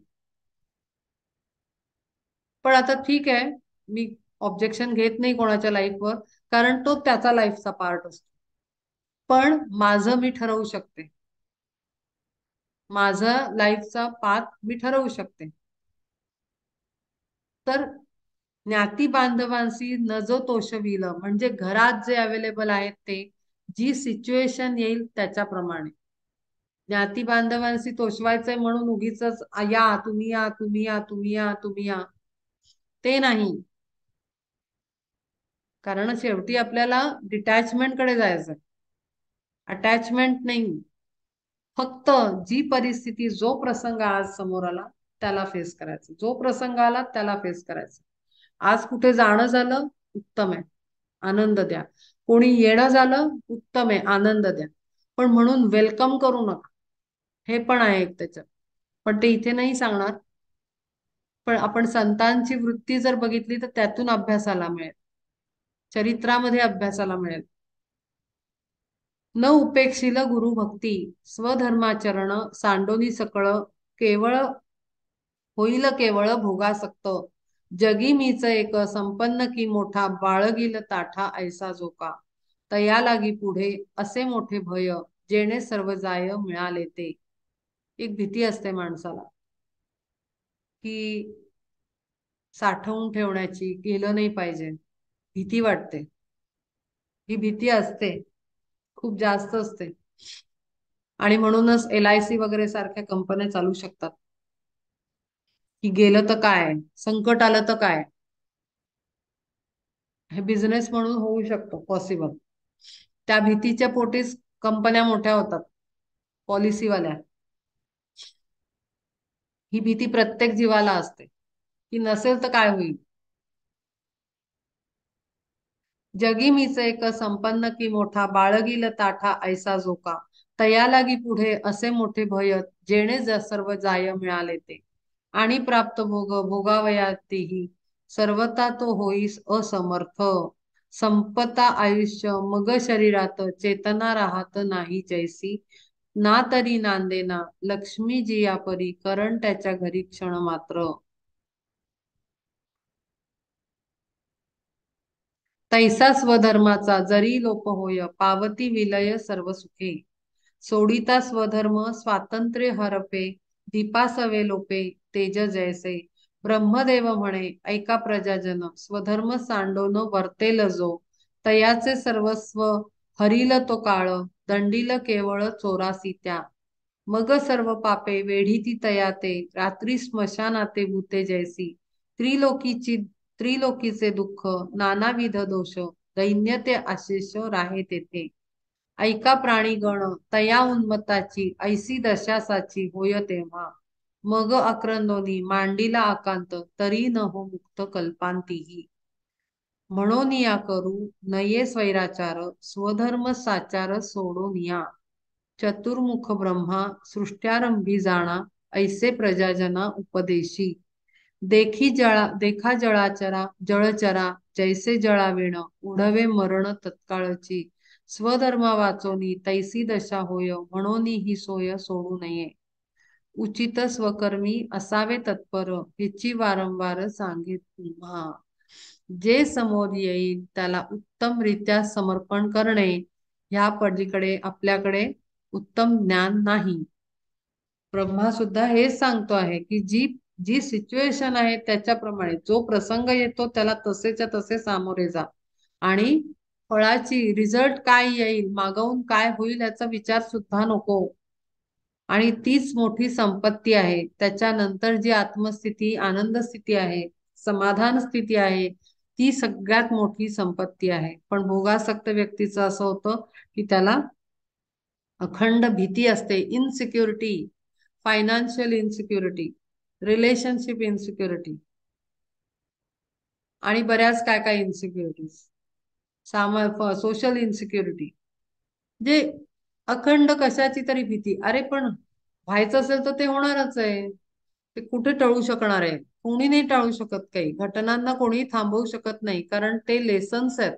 पण आता ठीक आहे, मी ऑब्जेक्शन घेत नाही कोणाच्या लाईफवर, कारण तो त्याचा लाईफचा पार्ट असतो. पण माझं मी ठरवू शकते. माझा लाईफचा पाथ मी ठरवू शकते. तर ज्ञाती बांधवांशी न जो तोषविल, म्हणजे घरात जे अवेलेबल आहेत ते, जी सिच्युएशन येईल त्याच्याप्रमाणे. ज्ञाती बांधवांशी तोषवायचंय म्हणून उगीच या तुम्ही या तुम्ही या तुम्ही या तुम्ही या, ते नाही. कारण शेवटी आपल्याला डिटॅचमेंट कडे जायचंय, अटॅचमेंट नाही. फक्त जी परिस्थिती, जो प्रसंग आज समोर आला त्याला फेस करायचं, जो प्रसंग आला त्याला फेस करायचं. आज कुठे जाणं झालं, उत्तम आहे, आनंद द्या. कोणी येणं झालं, उत्तम आहे, आनंद द्या. पण म्हणून वेलकम करू नका, हे पण आहे एक त्याच्यात. पण ते इथे नाही सांगणार. पण आपण संतांची वृत्ती जर बघितली तर त्यातून अभ्यासाला मिळेल, चरित्रामध्ये अभ्यासाला मिळेल. न उपेक्षिल गुरु भक्ती, स्वधर्माचरण सांडोनी सकळ, केवळ होईल केवळ भोगासक्त. जगी मीच एक संपन्न की मोठा, बाळगील ताठा ऐसा जोका. तया लागी पुढे असे मोठे भय, जेणे सर्व जाय मिळाले ते. एक भीती असते माणसाला की साठवून ठेवण्याची, गेलं नाही पाहिजे, भीती वाटते. ही भीती असते, खूप जास्त असते. आणि म्हणूनच LIC वगैरे सारख्या कंपन्या चालू शकतात, की गेलं तर काय, संकट आलं तर काय. हे बिझनेस म्हणून होऊ शकतो पॉसिबल. त्या भीतीच्या पोटीच कंपन्या मोठ्या होतात, पॉलिसीवाल्या. ही भीती प्रत्येक जीवाला असते की नसेल तर काय होईल. जगी मीच एक संपन्न की मोठा, बाळगील ताठा ऐसा जोका. तया लागी पुढे असे मोठे भय, जेणे सर्व जाय मिळाले ते. आणि प्राप्त भोग भोगावया तेही, सर्वता तो होईस असमर्थ. संपता आयुष्य मग शरीरात, चेतना राहत नाही जैसी. ना तरी नांदेना लक्ष्मी जिया परी, करण त्याच्या घरी क्षण मात्र. तैसा स्वधर्माचा जरी लोप होय, पावती विलय सर्व सुखे. सोडिता स्वधर्म स्वातंत्र्य हरपे, दीपासवे लोपे तेज जैसे. ब्रह्मदेव म्हणे ऐका प्रजाजन, स्वधर्म सांडोन वर्तेल जो. तयाचे सर्वस्व हरिल तो काळ, दंडील केवळ चोरासी त्या. मग सर्व पापे वेढीती तयाते, रात्री स्मशानाते भूते जैसी. त्रिलोकीची त्रिलोकीचे दुःख नानाविध दोष, दैन्य ते आशेष राहे तेथे. ऐका प्राणीगण तया उन्मत्ताची, ऐसी दशासाची होय तेव्हा. मग आक्रंदोनी मांडीला आकांत, तरी न हो मुक्त कल्पांतीही. म्हणून या करू नये स्वैराचार, स्वधर्म साचार सोडून या. चतुर्मुख ब्रह्मा सृष्ट्यारंभी जाणा, ऐसे प्रजाजना उपदेशी. देखा जळाचरा जळचरा, जैसे जळाविण उडवे मरण तत्काळची. स्वधर्म वाचोनी तैसी दशा होय, म्हणून ही सोय सोडू नये. उचित स्वकर्मी असावे तत्पर, हिची वारंवार सांगे तुम्हा. जे समोर येईल त्याला उत्तमरित्या समर्पण करणे, ह्या पलीकडे आपल्याकडे उत्तम ज्ञान नाही. ब्रह्मा सुद्धा हेच सांगतो आहे की जी जी सिच्युएशन आहे त्याच्याप्रमाणे, जो प्रसंग येतो त्याला तसेच्या तसे सामोरे जा. आणि फळाची रिझल्ट काय येईल, मागवून काय होईल याचा विचार सुद्धा नको. आणि तीच मोठी संपत्ती आहे. त्याच्यानंतर जी आत्मस्थिती, आनंद स्थिती आहे, समाधान स्थिती आहे, ती सगळ्यात मोठी संपत्ती आहे. पण भोगासक्त व्यक्तीचं असं होतं की त्याला अखंड भीती असते, insecurity, financial insecurity, relationship insecurity आणि बऱ्याच काय काय इन्सिक्युरिटीज, सोशल इन्सिक्युरिटी, जे अखंड कशाची तरी भीती. अरे पण व्हायचं असेल तर ते होणारच आहे, ते कुठे टळू शकणार आहे? कोणी नाही टाळू शकत, काही घटनांना कोणी थांबवू शकत नाही, कारण ते लेसन्स आहेत.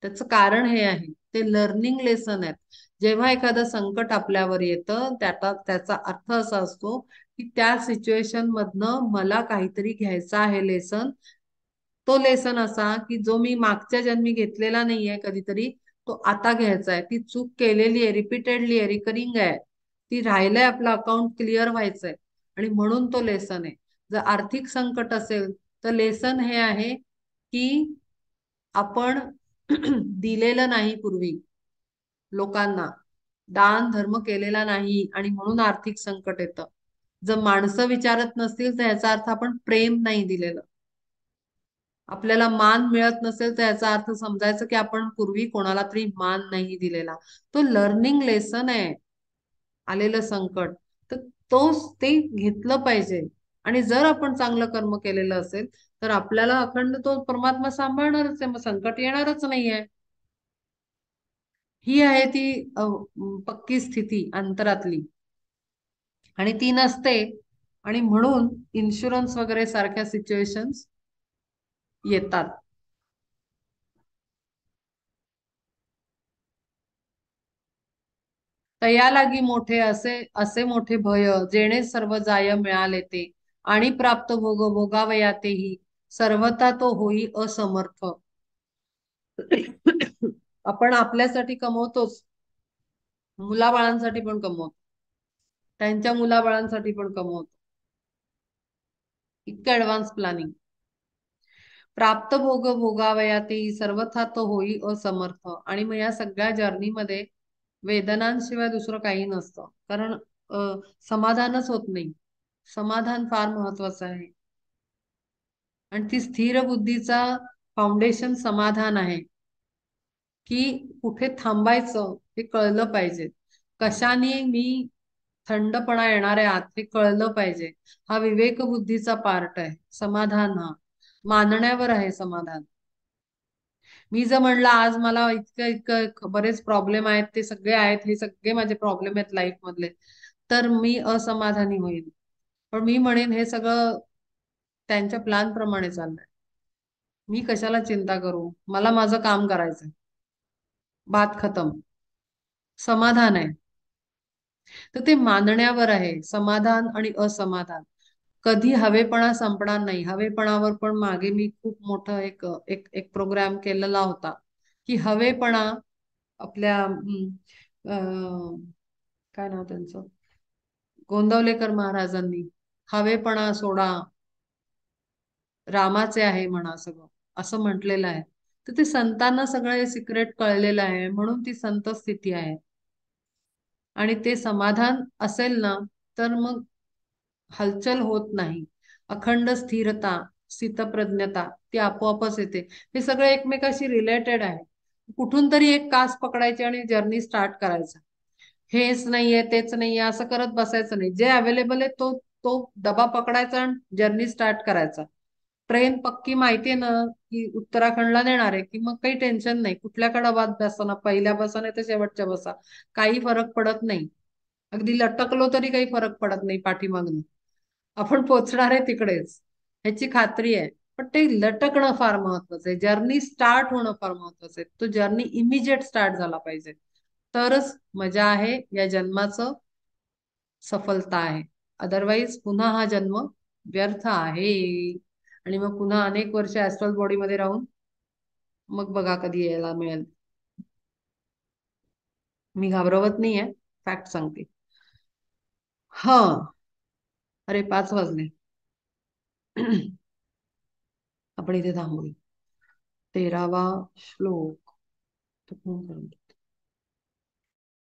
त्याचं कारण हे आहे, ते लर्निंग लेसन आहेत. जेव्हा एखादं संकट आपल्यावर येतं त्याचा अर्थ असा असतो की त्या सिच्युएशन मधनं मला काहीतरी घ्यायचं आहे लेसन. तो लेसन असा की जो मी मागच्या जन्मी घेतलेला नाहीये कधीतरी, तो आता घ्यायचा आहे. ती चूक केलेली आहे, रिपीटेडली आहे, रिकरिंग आहे, ती राहिलंय, आपलं अकाउंट क्लिअर व्हायचंय आणि म्हणून तो लेसन आहे. जर आर्थिक संकट असेल तर लेसन हे आहे की आपण दिलेलं नाही पूर्वी लोकांना, दान धर्म केलेला नाही आणि म्हणून आर्थिक संकट येतं. जर माणसं विचारत नसतील तर याचा अर्थ आपण प्रेम नाही दिलेलं. आपल्याला मान मिळत नसेल तर याचा अर्थ समजायचं की आपण पूर्वी कोणाला तरी मान नाही दिलेला. तो लर्निंग लेसन आहे, आलेलं संकट. तर ते घेतलं पाहिजे. आणि जर आपण चांगलं कर्म केलेलं असेल तर आपल्याला अखंड तो परमात्मा सांभाळणारच आहे, मग संकट येणारच नाहीये. ही आहे ती पक्की स्थिती अंतरातली, आणि ती नसते. आणि म्हणून इन्शुरन्स वगैरे सारख्या सिच्युएशन्स येतात. तया लागी मोठे असे असे मोठे भय, जेणे सर्व जाय मिळाले ते, आणि प्राप्त भोग भोगावया तेही, सर्वथा तो होई असमर्थ. आपण आपल्यासाठी कमवतोच, मुलाबाळांसाठी पण कमवतो, त्यांच्या मुलाबाळांसाठी पण कमवतो. इतकं ऍडव्हान्स प्लॅनिंग. प्राप्त भोग भोगावया तेही, सर्वथा तो होई असमर्थ. आणि मग या सगळ्या जर्नीमध्ये वेदनांशिवाय दुसरं काही नसतं, कारण समाधानच होत नाही. समाधान फार महत्वाचं आहे, आणि ती स्थिर बुद्धीचा फाउंडेशन समाधान आहे. की कुठे थांबायचं हे कळलं पाहिजे, कशाने मी थंडपणा येणार आहे आत हे कळलं पाहिजे. हा विवेक बुद्धीचा पार्ट आहे. समाधान हा मानण्यावर आहे समाधान. मी जर म्हणलं आज मला इतकं इतकं बरेच प्रॉब्लेम आहेत, ते सगळे आहेत, हे सगळे माझे प्रॉब्लेम आहेत लाईफ मधले, तर मी असमाधानी होईल. पण मी म्हणेन हे सगळं त्यांच्या प्लॅन प्रमाणे चाललंय, मी कशाला चिंता करू, मला माझं काम करायचंय, बात खतम. समाधान आहे. तर ते मानण्यावर आहे समाधान आणि असमाधान. कधी हवेपणा संपणार नाही. हवेपणावर पण मागे मी खूप मोठं एक एक एक प्रोग्राम केलेला होता की हवेपणा आपल्या काय नाव त्यांचं, गोंदवलेकर महाराजांनी, हवेपणा सोडा रामाचे आहे म्हणा सगळं, असं म्हटलेलं आहे. तर ते संतांना सगळं हे सिक्रेट कळलेलं आहे, म्हणून ती संत स्थिती आहे. आणि ते समाधान असेल ना तर मग हलचल होत नाही. अखंड स्थिरता, स्थितप्रज्ञता ती आपोआपच येते. हे सगळं एकमेकाशी रिलेटेड आहे. कुठून तरी एक कास पकडायची आणि जर्नी स्टार्ट करायचा. हेच नाहीये तेच नाहीये असं करत बसायचं नाही. जे अवेलेबल आहे तो तो डबा पकडायचा आणि जर्नी स्टार्ट करायचा. ट्रेन पक्की माहितीये ना की उत्तराखंडला नेणार आहे, की मग काही टेन्शन नाही. कुठल्या डबात बसा ना, पहिल्या बसा नाही तर शेवटच्या बसा, काही फरक पडत नाही. अगदी लटकलो तरी काही फरक पडत नाही पाठीमागून, आपण पोचणार आहे तिकडेच ह्याची खात्री आहे. पण ते लटकणं फार महत्वाचं आहे, जर्नी स्टार्ट होणं फार महत्वाचं आहे. तो जर्नी इमिजिएट स्टार्ट झाला पाहिजे, तरच मजा आहे या जन्माचं, सफलता आहे. अदरवाईज पुन्हा हा जन्म व्यर्थ आहे. आणि मग पुन्हा अनेक वर्ष ऍस्ट्रल बॉडी मध्ये राहून मग बघा कधी यायला मिळेल. मी घाबरवत नाहीये, फॅक्ट सांगते. हा, अरे 5 वाजले. आपण इथे थांबू. 13वा श्लोक. तो कोण करतो?